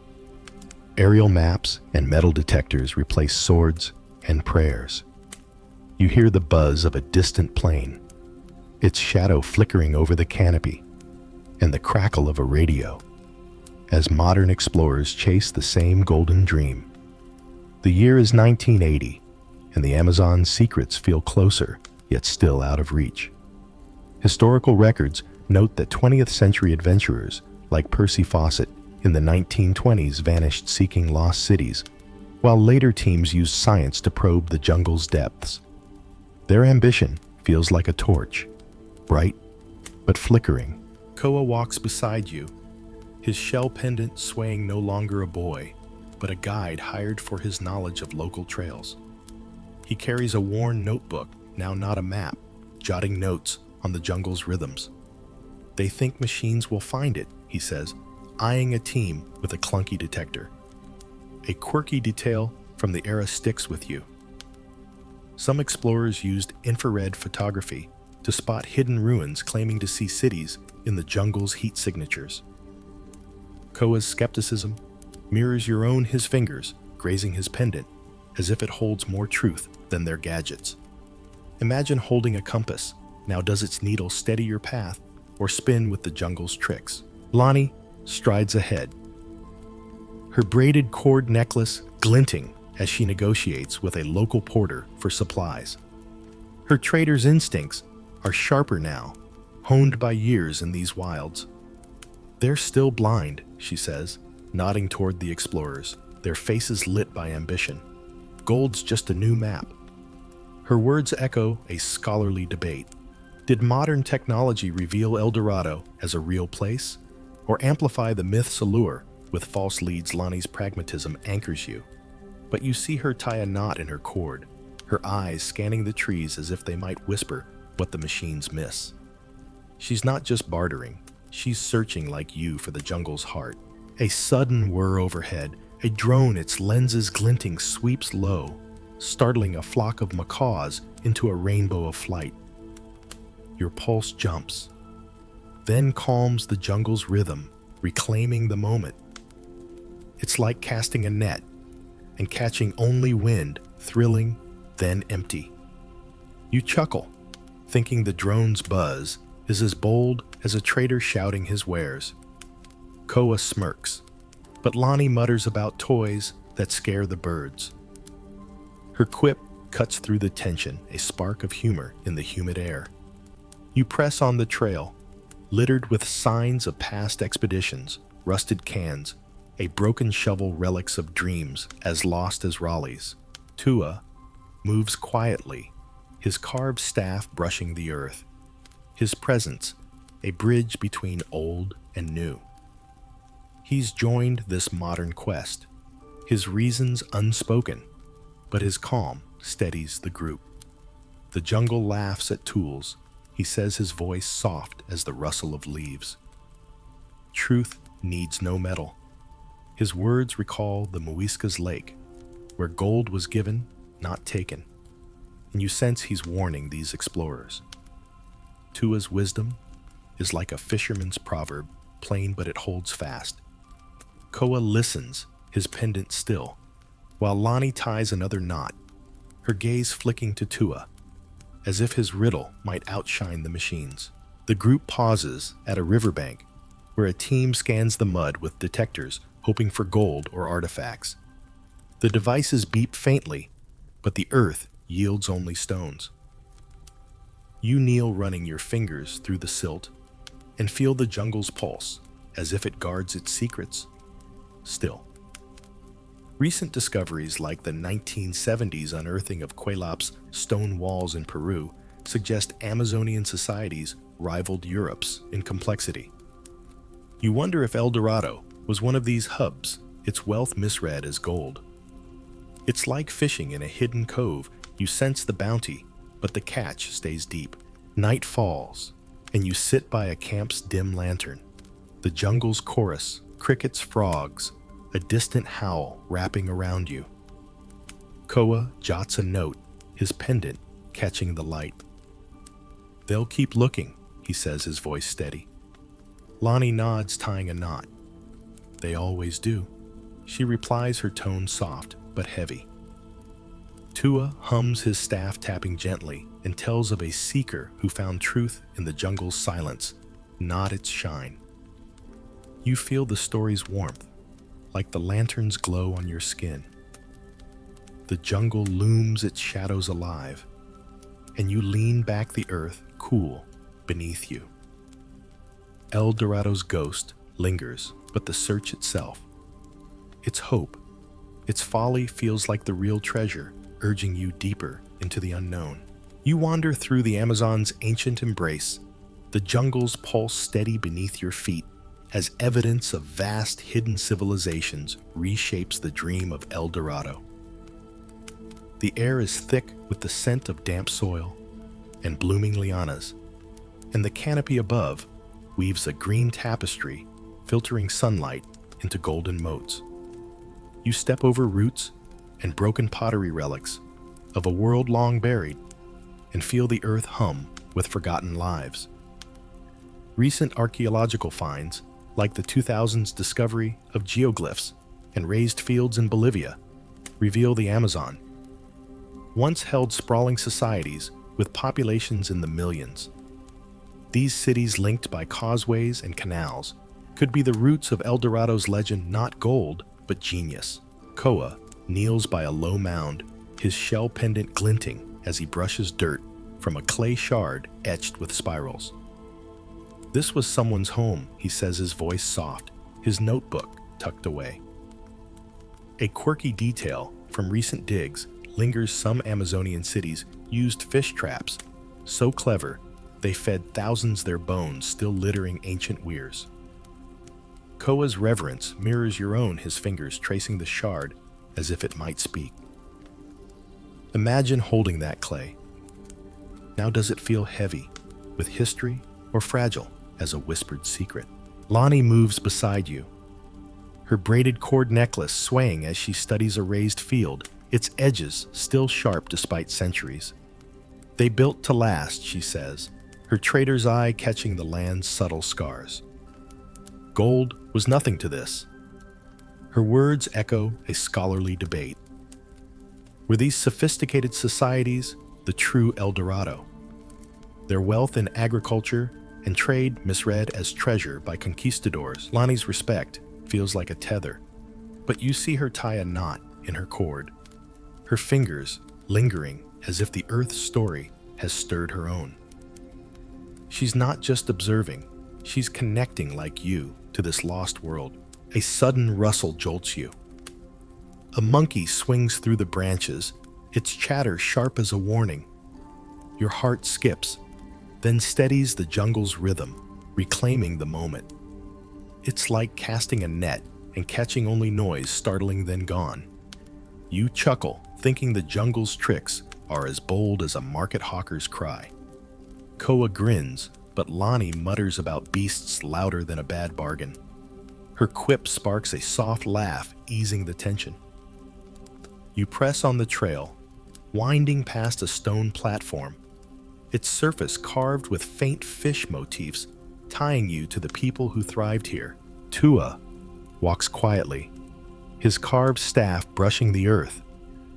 Aerial maps and metal detectors replace swords and prayers. You hear the buzz of a distant plane, its shadow flickering over the canopy, and the crackle of a radio, as modern explorers chase the same golden dream. The year is 1980, and the Amazon's secrets feel closer, yet still out of reach. Historical records note that 20th century adventurers like Percy Fawcett in the 1920s vanished seeking lost cities, while later teams used science to probe the jungle's depths. Their ambition feels like a torch, bright but flickering. Koa walks beside you, his shell pendant swaying no longer a boy, but a guide hired for his knowledge of local trails. He carries a worn notebook, now not a map, jotting notes on the jungle's rhythms. They think machines will find it, he says, eyeing a team with a clunky detector. A quirky detail from the era sticks with you. Some explorers used infrared photography to spot hidden ruins claiming to see cities in the jungle's heat signatures. Koa's skepticism mirrors your own, his fingers grazing his pendant, as if it holds more truth than their gadgets. Imagine holding a compass. Now does its needle steady your path or spin with the jungle's tricks? Lonnie strides ahead, her braided cord necklace glinting as she negotiates with a local porter for supplies. Her trader's instincts are sharper now, honed by years in these wilds. They're still blind, she says, nodding toward the explorers, their faces lit by ambition. Gold's just a new map. Her words echo a scholarly debate. Did modern technology reveal El Dorado as a real place, or amplify the myth's allure with false leads? Lonnie's pragmatism anchors you, but you see her tie a knot in her cord, her eyes scanning the trees as if they might whisper what the machines miss. She's not just bartering, she's searching like you for the jungle's heart. A sudden whir overhead, a drone, its lenses glinting, sweeps low, startling a flock of macaws into a rainbow of flight. Your pulse jumps, then calms the jungle's rhythm, reclaiming the moment. It's like casting a net and catching only wind, thrilling, then empty. You chuckle, thinking the drone's buzz is as bold as a trader shouting his wares. Koa smirks, but Lonnie mutters about toys that scare the birds. Her quip cuts through the tension, a spark of humor in the humid air. You press on the trail, littered with signs of past expeditions, rusted cans, a broken shovel, relics of dreams as lost as Raleigh's. Tua moves quietly, his carved staff brushing the earth. His presence, a bridge between old and new. He's joined this modern quest, his reasons unspoken, but his calm steadies the group. The jungle laughs at tools. He says, his voice soft as the rustle of leaves. Truth needs no metal. His words recall the Muisca's lake, where gold was given, not taken. And you sense he's warning these explorers. Tua's wisdom is like a fisherman's proverb, plain but it holds fast. Koa listens, his pendant still, while Lonnie ties another knot, her gaze flicking to Tua, as if his riddle might outshine the machines. The group pauses at a riverbank, where a team scans the mud with detectors, hoping for gold or artifacts. The devices beep faintly, but the earth yields only stones. You kneel, running your fingers through the silt, and feel the jungle's pulse, as if it guards its secrets. Still. Recent discoveries like the 1970s unearthing of Cuelap's stone walls in Peru suggest Amazonian societies rivaled Europe's in complexity. You wonder if El Dorado was one of these hubs, its wealth misread as gold. It's like fishing in a hidden cove. You sense the bounty, but the catch stays deep. Night falls, and you sit by a camp's dim lantern. The jungle's chorus, crickets, frogs, a distant howl wrapping around you. Koa jots a note, his pendant catching the light. They'll keep looking, he says, his voice steady. Lonnie nods, tying a knot. They always do. She replies, her tone soft but heavy. Tua hums his staff, tapping gently, and tells of a seeker who found truth in the jungle's silence, not its shine. You feel the story's warmth, like the lantern's glow on your skin. The jungle looms, its shadows alive, and you lean back, the earth cool beneath you. El Dorado's ghost lingers, but the search itself, its hope, its folly feels like the real treasure, urging you deeper into the unknown. You wander through the Amazon's ancient embrace, the jungle's pulse steady beneath your feet, as evidence of vast hidden civilizations reshapes the dream of El Dorado. The air is thick with the scent of damp soil and blooming lianas, and the canopy above weaves a green tapestry, filtering sunlight into golden motes. You step over roots and broken pottery relics of a world long buried, and feel the earth hum with forgotten lives. Recent archaeological finds, like the 2000s discovery of geoglyphs and raised fields in Bolivia, reveal the Amazon once held sprawling societies with populations in the millions. These cities, linked by causeways and canals, could be the roots of El Dorado's legend, not gold, but genius. Koa kneels by a low mound, his shell pendant glinting as he brushes dirt from a clay shard etched with spirals. This was someone's home, he says, his voice soft, his notebook tucked away. A quirky detail from recent digs lingers. Some Amazonian cities used fish traps, so clever they fed thousands their bones, still littering ancient weirs. Koa's reverence mirrors your own, his fingers tracing the shard as if it might speak. Imagine holding that clay. Now, does it feel heavy with history or fragile as a whispered secret? Lonnie moves beside you, her braided cord necklace swaying as she studies a raised field, its edges still sharp despite centuries. They built to last, she says, her trader's eye catching the land's subtle scars. Gold was nothing to this. Her words echo a scholarly debate. Were these sophisticated societies the true El Dorado? Their wealth in agriculture and trade misread as treasure by conquistadors. Lonnie's respect feels like a tether, but you see her tie a knot in her cord, her fingers lingering as if the Earth's story has stirred her own. She's not just observing, she's connecting like you to this lost world. A sudden rustle jolts you. A monkey swings through the branches, its chatter sharp as a warning. Your heart skips, then steadies the jungle's rhythm, reclaiming the moment. It's like casting a net and catching only noise, startling then gone. You chuckle, thinking the jungle's tricks are as bold as a market hawker's cry. Koa grins, but Lonnie mutters about beasts louder than a bad bargain. Her quip sparks a soft laugh, easing the tension. You press on the trail, winding past a stone platform, its surface carved with faint fish motifs, tying you to the people who thrived here. Tua walks quietly, his carved staff brushing the earth,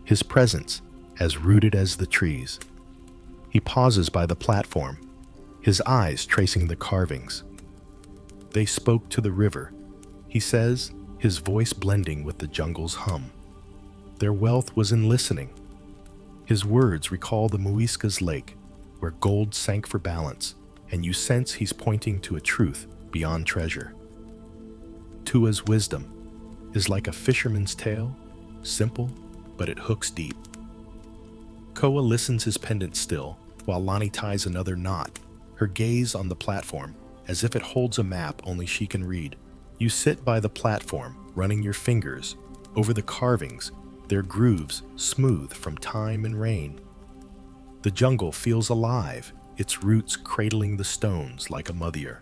his presence as rooted as the trees. He pauses by the platform, his eyes tracing the carvings. They spoke to the river, he says, his voice blending with the jungle's hum. Their wealth was in listening. His words recall the Muisca's lake, where gold sank for balance, and you sense he's pointing to a truth beyond treasure. Tua's wisdom is like a fisherman's tale, simple, but it hooks deep. Koa listens, his pendant still, while Lonnie ties another knot, her gaze on the platform, as if it holds a map only she can read. You sit by the platform, running your fingers over the carvings, their grooves smooth from time and rain. The jungle feels alive, its roots cradling the stones like a mother.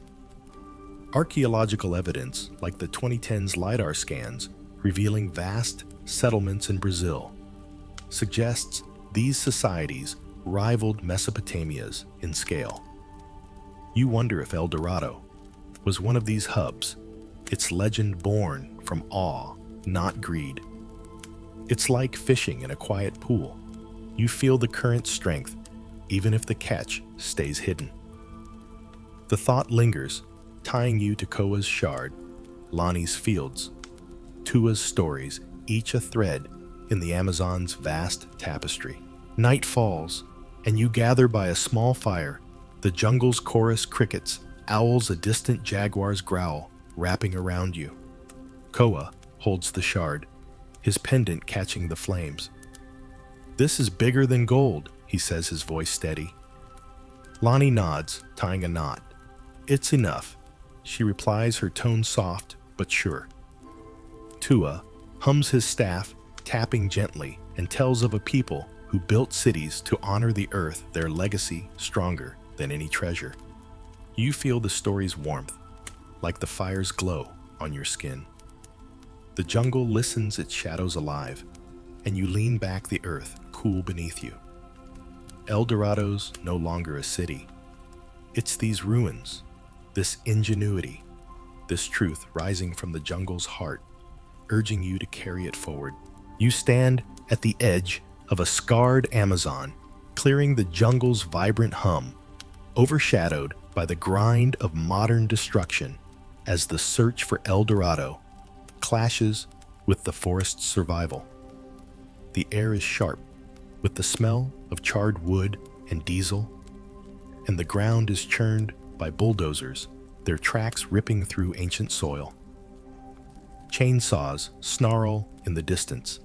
Archaeological evidence, like the 2010s LiDAR scans revealing vast settlements in Brazil, suggests these societies rivaled Mesopotamia's in scale. You wonder if El Dorado was one of these hubs, its legend born from awe, not greed. It's like fishing in a quiet pool. You feel the current strength, even if the catch stays hidden. The thought lingers, tying you to Koa's shard, Lonnie's fields, Tua's stories, each a thread in the Amazon's vast tapestry. Night falls, and you gather by a small fire, the jungle's chorus crickets, owls, a distant jaguar's growl, wrapping around you. Koa holds the shard, his pendant catching the flames. "This is bigger than gold," he says, his voice steady. Lonnie nods, tying a knot. "It's enough," she replies, her tone soft but sure. Tua hums his staff, tapping gently, and tells of a people who built cities to honor the earth, their legacy stronger than any treasure. You feel the story's warmth, like the fire's glow on your skin. The jungle listens, its shadows alive, and you lean back, the earth cool beneath you. El Dorado's no longer a city. It's these ruins, this ingenuity, this truth rising from the jungle's heart, urging you to carry it forward. You stand at the edge of a scarred Amazon, clearing the jungle's vibrant hum, overshadowed by the grind of modern destruction as the search for El Dorado clashes with the forest's survival. The air is sharp, with the smell of charred wood and diesel, and the ground is churned by bulldozers, their tracks ripping through ancient soil. Chainsaws snarl in the distance,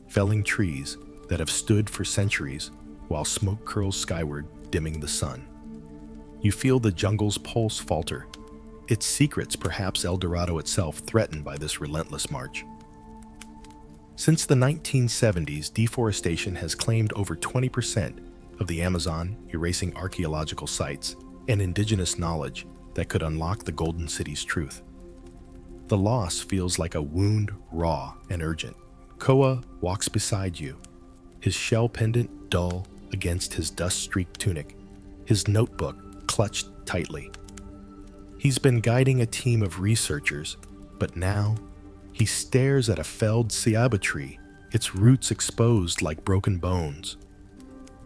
felling trees that have stood for centuries while smoke curls skyward, dimming the sun. You feel the jungle's pulse falter, its secrets, perhaps El Dorado itself, threatened by this relentless march. Since the 1970s, deforestation has claimed over 20% of the Amazon, erasing archaeological sites and indigenous knowledge that could unlock the Golden City's truth. The loss feels like a wound, raw and urgent. Koa walks beside you, his shell pendant dull against his dust-streaked tunic, his notebook clutched tightly. He's been guiding a team of researchers, but now he stares at a felled ceiba tree, its roots exposed like broken bones.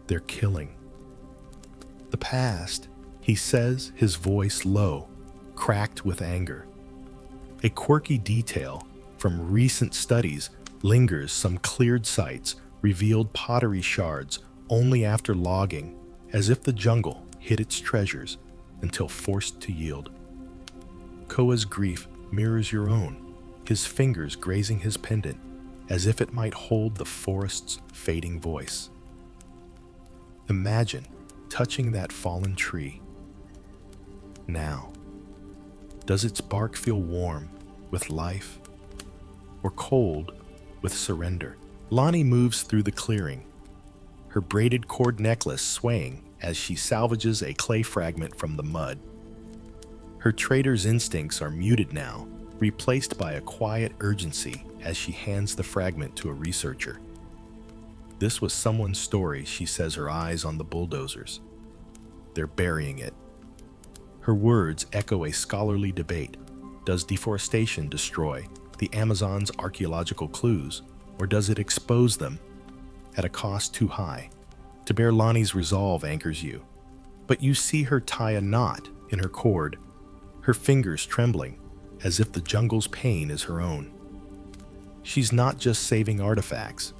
They're killing. The past, he says, his voice low, cracked with anger. A quirky detail from recent studies lingers. Some cleared sites revealed pottery shards only after logging, as if the jungle hid its treasures until forced to yield. Koa's grief mirrors your own, his fingers grazing his pendant, as if it might hold the forest's fading voice. Imagine touching that fallen tree. Now, does its bark feel warm with life or cold with surrender? Lonnie moves through the clearing, her braided cord necklace swaying as she salvages a clay fragment from the mud. Her trader's instincts are muted now, replaced by a quiet urgency as she hands the fragment to a researcher. This was someone's story, she says, her eyes on the bulldozers. They're burying it. Her words echo a scholarly debate. Does deforestation destroy the Amazon's archaeological clues, or does it expose them at a cost too high? To bear Lonnie's resolve anchors you, but you see her tie a knot in her cord, her fingers trembling as if the jungle's pain is her own. She's not just saving artifacts,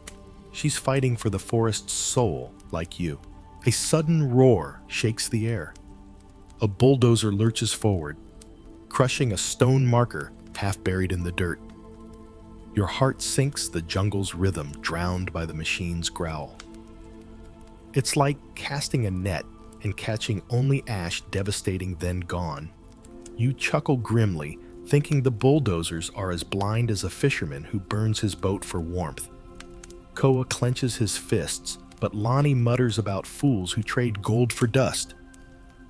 she's fighting for the forest's soul, like you. A sudden roar shakes the air. A bulldozer lurches forward, crushing a stone marker half buried in the dirt. Your heart sinks, the jungle's rhythm drowned by the machine's growl. It's like casting a net and catching only ash, devastating then gone. You chuckle grimly, thinking the bulldozers are as blind as a fisherman who burns his boat for warmth. Koa clenches his fists, but Lonnie mutters about fools who trade gold for dust.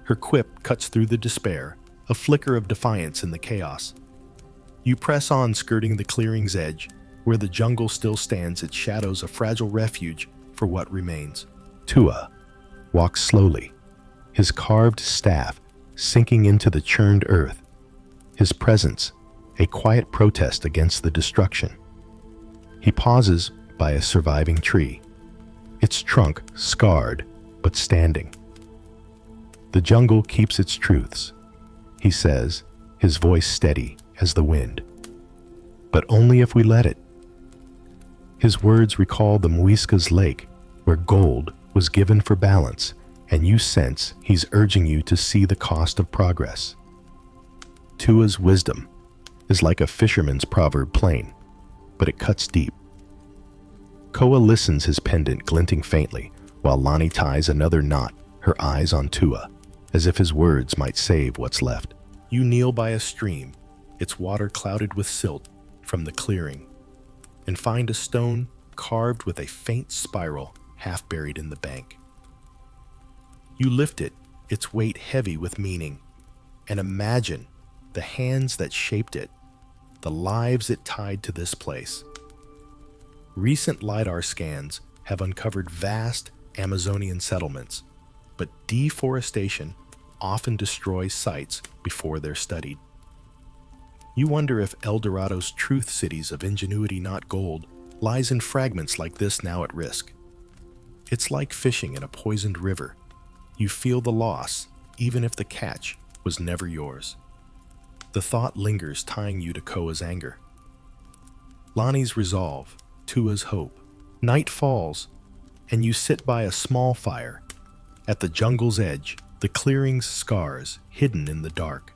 Her quip cuts through the despair, a flicker of defiance in the chaos. You press on, skirting the clearing's edge, where the jungle still stands, its shadows a fragile refuge for what remains. Tua walks slowly, his carved staff sinking into the churned earth, his presence a quiet protest against the destruction. He pauses by a surviving tree, its trunk scarred but standing. The jungle keeps its truths, he says, his voice steady as the wind. But only if we let it. His words recall the Muisca's lake, where gold was given for balance, and you sense he's urging you to see the cost of progress. Tua's wisdom is like a fisherman's proverb plain, but it cuts deep. Koa listens, his pendant glinting faintly, while Lani ties another knot, her eyes on Tua, as if his words might save what's left. You kneel by a stream, its water clouded with silt from the clearing, and find a stone carved with a faint spiral half buried in the bank. You lift it, its weight heavy with meaning, and imagine the hands that shaped it, the lives it tied to this place. Recent LiDAR scans have uncovered vast Amazonian settlements, but deforestation often destroys sites before they're studied. You wonder if El Dorado's truth cities of ingenuity, not gold, lies in fragments like this now at risk. It's like fishing in a poisoned river. You feel the loss, even if the catch was never yours. The thought lingers, tying you to Koa's anger. Lani's resolve, Tua's hope. Night falls, and you sit by a small fire. At the jungle's edge, the clearing's scars hidden in the dark.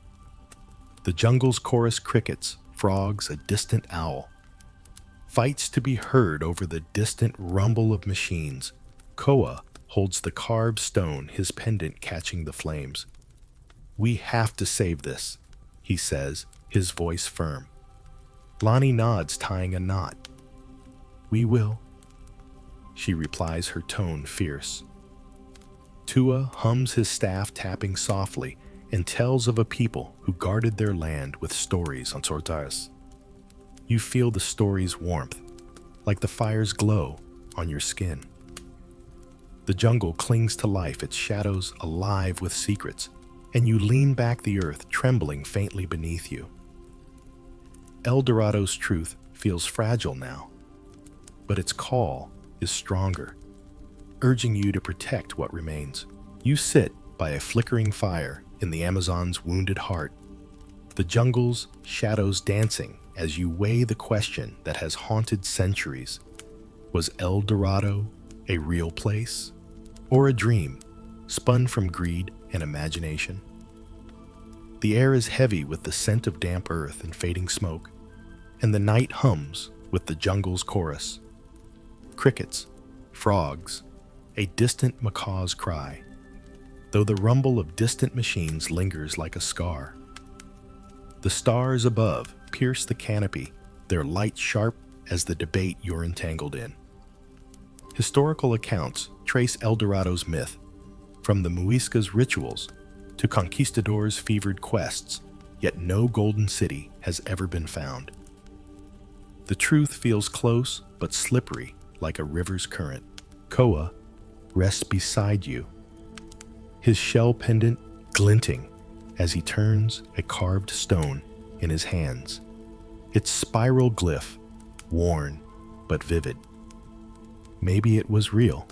The jungle's chorus crickets, frogs, a distant owl. Fights to be heard over the distant rumble of machines. Koa holds the carved stone, his pendant catching the flames. We have to save this, he says, his voice firm. Lani nods, tying a knot. We will, she replies, her tone fierce. Tua hums his staff, tapping softly, and tells of a people who guarded their land with stories on Sortaris. You feel the story's warmth, like the fire's glow on your skin. The jungle clings to life, its shadows alive with secrets, and you lean back, the earth trembling faintly beneath you. El Dorado's truth feels fragile now, but its call is stronger, urging you to protect what remains. You sit by a flickering fire in the Amazon's wounded heart, the jungle's shadows dancing as you weigh the question that has haunted centuries. Was El Dorado a real place, or a dream spun from greed and imagination? The air is heavy with the scent of damp earth and fading smoke, and the night hums with the jungle's chorus. Crickets, frogs, a distant macaw's cry, though the rumble of distant machines lingers like a scar. The stars above pierce the canopy, their light sharp as the debate you're entangled in. Historical accounts trace El Dorado's myth, from the Muisca's rituals to conquistadors' fevered quests, yet no golden city has ever been found. The truth feels close but slippery, like a river's current. Koa rests beside you, his shell pendant glinting as he turns a carved stone in his hands, its spiral glyph worn but vivid. Maybe it was real,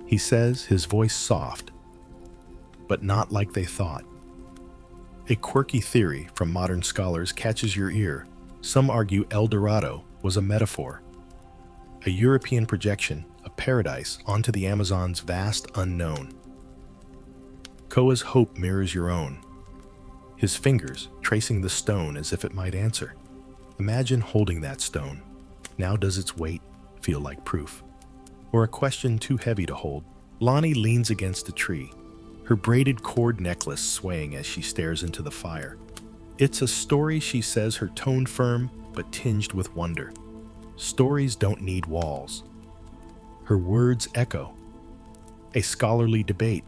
he says, his voice soft, but not like they thought. A quirky theory from modern scholars catches your ear. Some argue El Dorado was a metaphor, a European projection of paradise onto the Amazon's vast unknown. Koa's hope mirrors your own, his fingers tracing the stone as if it might answer. Imagine holding that stone. Now does its weight feel like proof, or a question too heavy to hold? Lani leans against a tree, her braided cord necklace swaying as she stares into the fire. It's a story, she says, her tone firm but tinged with wonder. Stories don't need walls. Her words echo. A scholarly debate.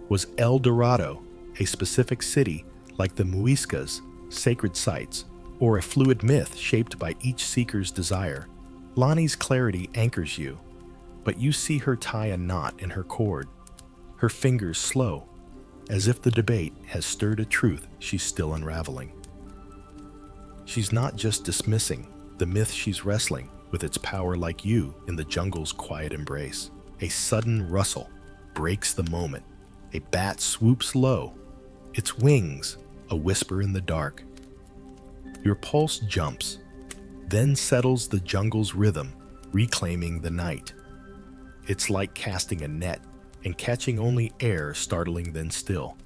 Was El Dorado a specific city like the Muisca's sacred sites, or a fluid myth shaped by each seeker's desire? Lani's clarity anchors you, but you see her tie a knot in her cord, her fingers slow, as if the debate has stirred a truth she's still unraveling. She's not just dismissing the myth, she's wrestling with its power like you in the jungle's quiet embrace. A sudden rustle breaks the moment. A bat swoops low, its wings a whisper in the dark. Your pulse jumps, then settles the jungle's rhythm, reclaiming the night. It's like casting a net and catching only air, startling then still.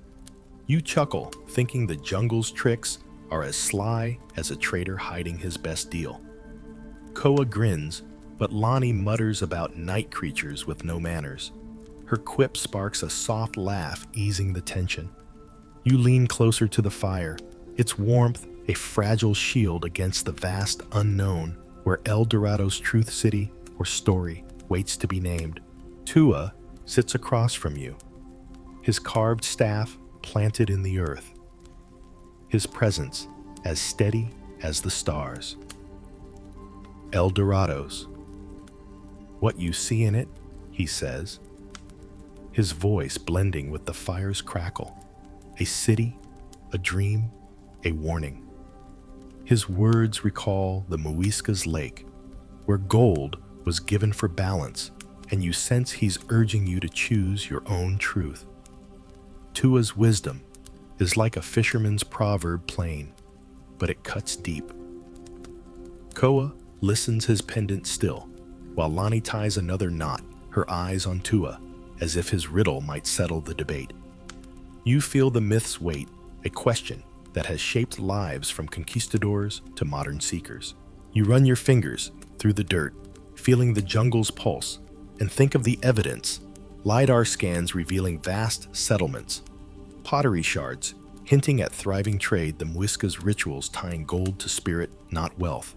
You chuckle, thinking the jungle's tricks are as sly as a trader hiding his best deal. Koa grins, but Lonnie mutters about night creatures with no manners. Her quip sparks a soft laugh, easing the tension. You lean closer to the fire, its warmth a fragile shield against the vast unknown where El Dorado's truth city or story waits to be named. Tua sits across from you, his carved staff planted in the earth, his presence as steady as the stars. El Dorado's. What you see in it, he says, his voice blending with the fire's crackle. A city, a dream, a warning. His words recall the Muisca's lake, where gold was given for balance, and you sense he's urging you to choose your own truth. Tua's wisdom is like a fisherman's proverb plain, but it cuts deep. Koa listens, his pendant still, while Lonnie ties another knot, her eyes on Tua, as if his riddle might settle the debate. You feel the myth's weight, a question that has shaped lives from conquistadors to modern seekers. You run your fingers through the dirt, feeling the jungle's pulse, and think of the evidence. LiDAR scans revealing vast settlements, pottery shards hinting at thriving trade, the Muisca's rituals tying gold to spirit, not wealth.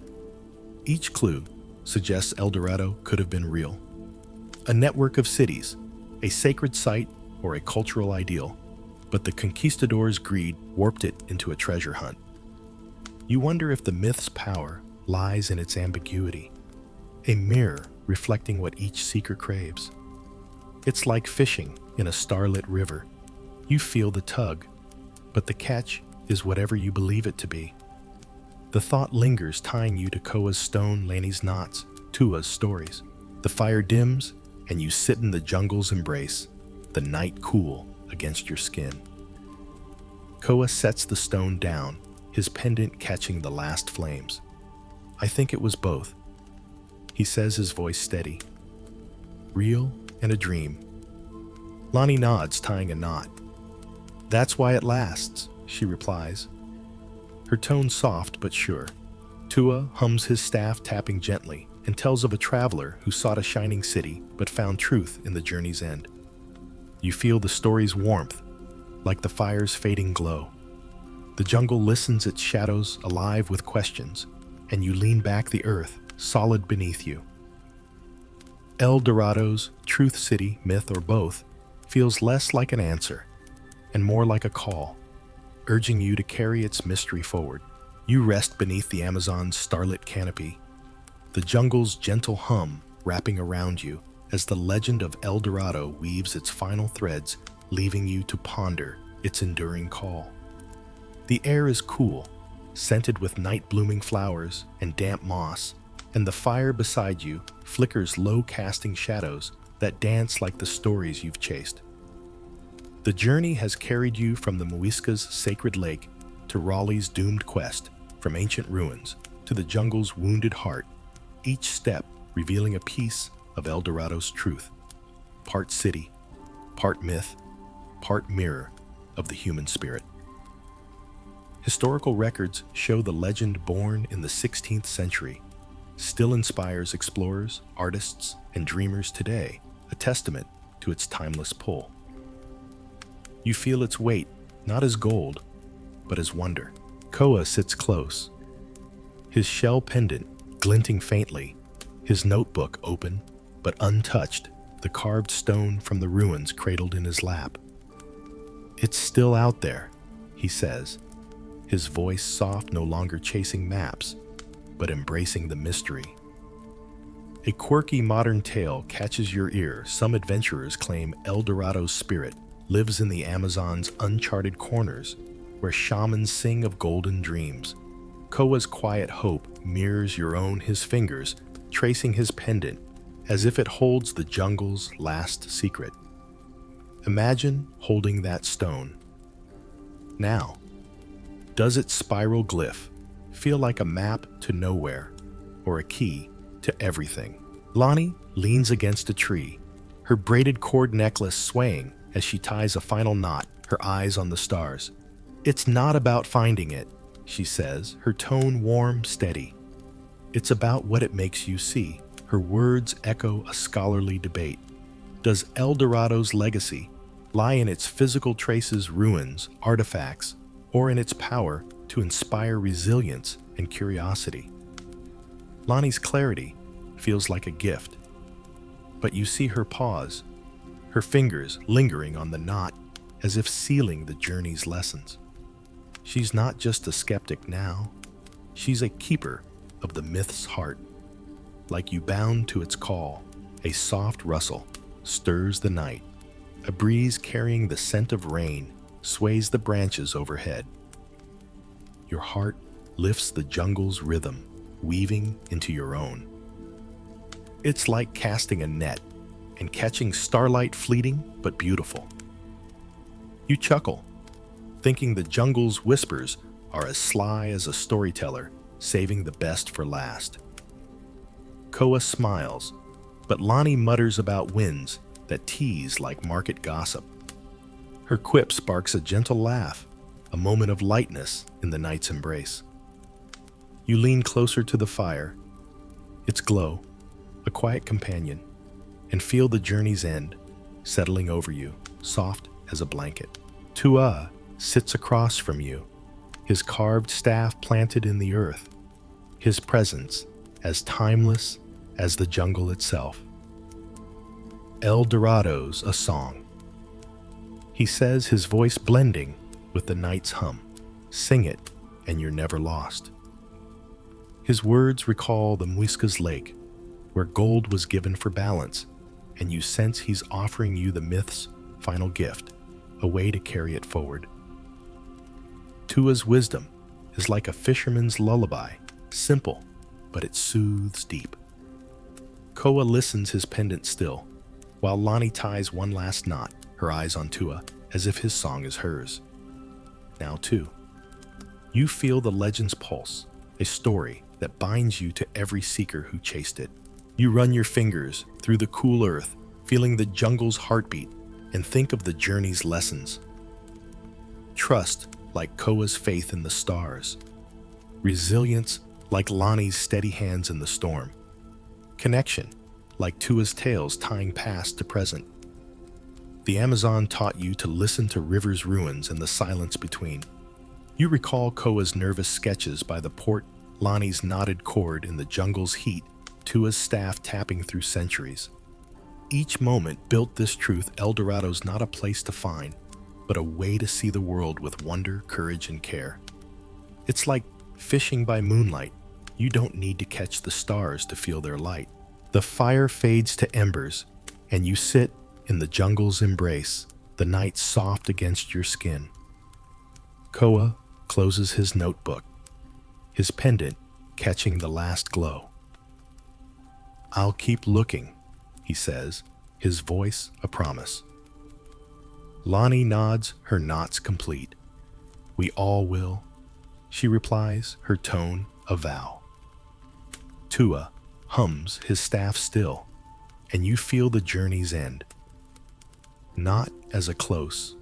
Each clue suggests El Dorado could have been real. A network of cities, a sacred site, or a cultural ideal, but the conquistadors' greed warped it into a treasure hunt. You wonder if the myth's power lies in its ambiguity, a mirror reflecting what each seeker craves. It's like fishing in a starlit river. You feel the tug, but the catch is whatever you believe it to be. The thought lingers, tying you to Koa's stone, Laney's knots, Tua's stories. The fire dims, and you sit in the jungle's embrace, the night cool against your skin. Koa sets the stone down, his pendant catching the last flames. I think it was both, he says, his voice steady. Real and a dream. Lonnie nods, tying a knot. That's why it lasts, she replies, her tone soft but sure. Tua hums his staff, tapping gently, and tells of a traveler who sought a shining city but found truth in the journey's end. You feel the story's warmth, like the fire's fading glow. The jungle listens, its shadows alive with questions, and you lean back, the earth solid beneath you. El Dorado's truth city, myth, or both, feels less like an answer and more like a call, urging you to carry its mystery forward. You rest beneath the Amazon's starlit canopy, the jungle's gentle hum wrapping around you as the legend of El Dorado weaves its final threads, leaving you to ponder its enduring call. The air is cool, scented with night-blooming flowers and damp moss, and the fire beside you flickers low, casting shadows that dance like the stories you've chased. The journey has carried you from the Muisca's sacred lake to Raleigh's doomed quest, from ancient ruins to the jungle's wounded heart, each step revealing a piece of El Dorado's truth, part city, part myth, part mirror of the human spirit. Historical records show the legend, born in the 16th century, still inspires explorers, artists, and dreamers today, a testament to its timeless pull. You feel its weight, not as gold, but as wonder. Koa sits close, his shell pendant glinting faintly, his notebook open but untouched, the carved stone from the ruins cradled in his lap. It's still out there, he says, his voice soft, no longer chasing maps, but embracing the mystery. A quirky modern tale catches your ear. Some adventurers claim El Dorado's spirit lives in the Amazon's uncharted corners, where shamans sing of golden dreams. Koa's quiet hope mirrors your own, his fingers tracing his pendant as if it holds the jungle's last secret. Imagine holding that stone. Now, does its spiral glyph feel like a map to nowhere or a key to everything? Lonnie leans against a tree, her braided cord necklace swaying as she ties a final knot, her eyes on the stars. "It's not about finding it," she says, her tone warm, steady. "It's about what it makes you see." Her words echo a scholarly debate. Does El Dorado's legacy lie in its physical traces, ruins, artifacts, or in its power to inspire resilience and curiosity? Lonnie's clarity feels like a gift, but you see her pause, her fingers lingering on the knot as if sealing the journey's lessons. She's not just a skeptic now, she's a keeper of the myth's heart. Like you bound to its call, a soft rustle stirs the night. A breeze carrying the scent of rain sways the branches overhead. Your heart lifts the jungle's rhythm, weaving into your own. It's like casting a net and catching starlight, fleeting but beautiful. You chuckle, thinking the jungle's whispers are as sly as a storyteller, saving the best for last. Koa smiles, but Lonnie mutters about winds that tease like market gossip. Her quip sparks a gentle laugh, a moment of lightness in the night's embrace. You lean closer to the fire, its glow, a quiet companion, and feel the journey's end settling over you, soft as a blanket. Tua sits across from you, his carved staff planted in the earth, his presence as timeless as the jungle itself. El Dorado's a song, he says, his voice blending with the night's hum. Sing it, and you're never lost. His words recall the Muisca's lake, where gold was given for balance, and you sense he's offering you the myth's final gift, a way to carry it forward. Tua's wisdom is like a fisherman's lullaby, simple, but it soothes deep. Koa listens, his pendant still, while Lonnie ties one last knot, her eyes on Tua, as if his song is hers. Now, too, you feel the legend's pulse, a story that binds you to every seeker who chased it. You run your fingers through the cool earth, feeling the jungle's heartbeat, and think of the journey's lessons. Trust, like Koa's faith in the stars. Resilience, like Lonnie's steady hands in the storm. Connection, like Tua's tales tying past to present. The Amazon taught you to listen to rivers' ruins and the silence between. You recall Koa's nervous sketches by the port, Lonnie's knotted cord in the jungle's heat, Tua's staff tapping through centuries. Each moment built this truth: El Dorado's not a place to find, but a way to see the world with wonder, courage, and care. It's like fishing by moonlight. You don't need to catch the stars to feel their light. The fire fades to embers, and you sit in the jungle's embrace, the night soft against your skin. Koa closes his notebook, his pendant catching the last glow. "I'll keep looking," he says, his voice a promise. Lonnie nods, her knots complete. "We all will," she replies, her tone a vow. Tua hums, his staff still, and you feel the journey's end. Not as a close,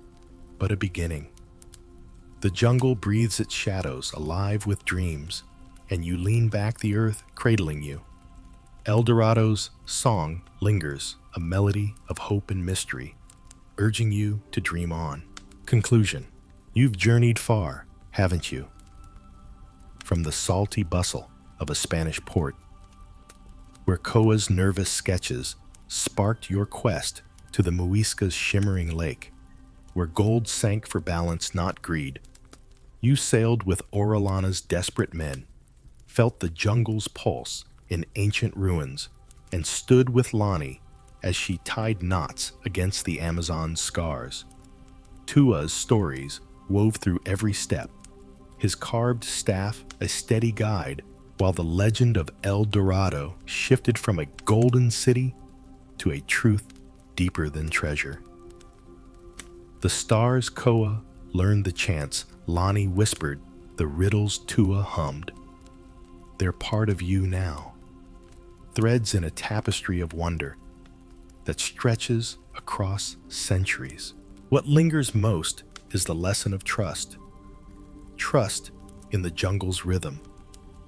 but a beginning. The jungle breathes its shadows, alive with dreams, and you lean back, the earth cradling you. El Dorado's song lingers, a melody of hope and mystery, urging you to dream on. Conclusion: you've journeyed far, haven't you? From the salty bustle of a Spanish port, where Koa's nervous sketches sparked your quest, to the Muisca's shimmering lake, where gold sank for balance, not greed. You sailed with Orellana's desperate men, felt the jungle's pulse in ancient ruins, and stood with Lonnie as she tied knots against the Amazon's scars. Tua's stories wove through every step, his carved staff a steady guide, while the legend of El Dorado shifted from a golden city to a truth deeper than treasure. The stars Koa learned the chants Lani whispered, the riddles Tua hummed. They're part of you now, threads in a tapestry of wonder that stretches across centuries. What lingers most is the lesson of trust. Trust in the jungle's rhythm,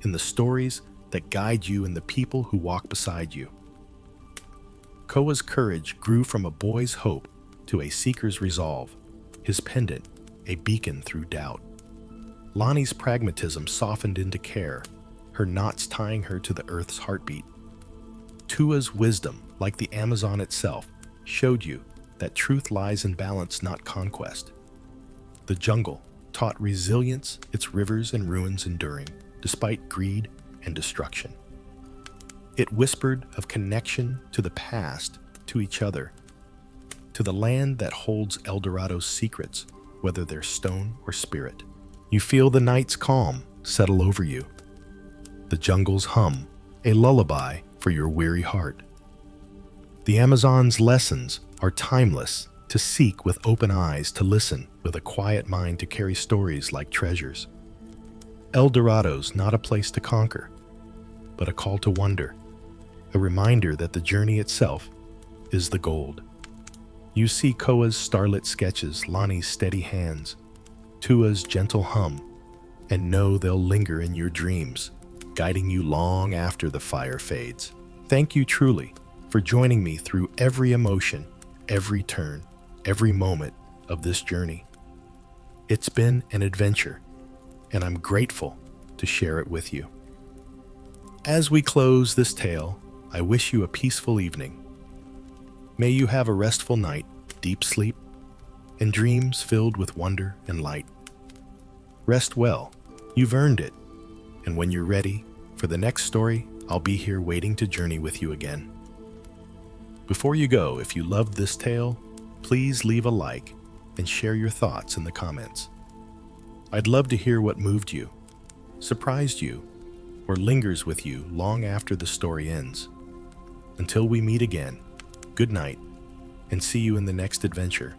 in the stories that guide you and the people who walk beside you. Koa's courage grew from a boy's hope to a seeker's resolve, his pendant a beacon through doubt. Lani's pragmatism softened into care, her knots tying her to the earth's heartbeat. Tua's wisdom, like the Amazon itself, showed you that truth lies in balance, not conquest. The jungle taught resilience, its rivers and ruins enduring, despite greed and destruction. It whispered of connection to the past, to each other, to the land that holds El Dorado's secrets, whether they're stone or spirit. You feel the night's calm settle over you, the jungle's hum, a lullaby for your weary heart. The Amazon's lessons are timeless, to seek with open eyes, to listen with a quiet mind, to carry stories like treasures. El Dorado's not a place to conquer, but a call to wonder, a reminder that the journey itself is the gold. You see Koa's starlit sketches, Lani's steady hands, Tua's gentle hum, and know they'll linger in your dreams, guiding you long after the fire fades. Thank you truly for joining me through every emotion, every turn, every moment of this journey. It's been an adventure, and I'm grateful to share it with you. As we close this tale, I wish you a peaceful evening. May you have a restful night, deep sleep, and dreams filled with wonder and light. Rest well, you've earned it, and when you're ready for the next story, I'll be here waiting to journey with you again. Before you go, if you loved this tale, please leave a like and share your thoughts in the comments. I'd love to hear what moved you, surprised you, or lingers with you long after the story ends. Until we meet again, good night, and see you in the next adventure.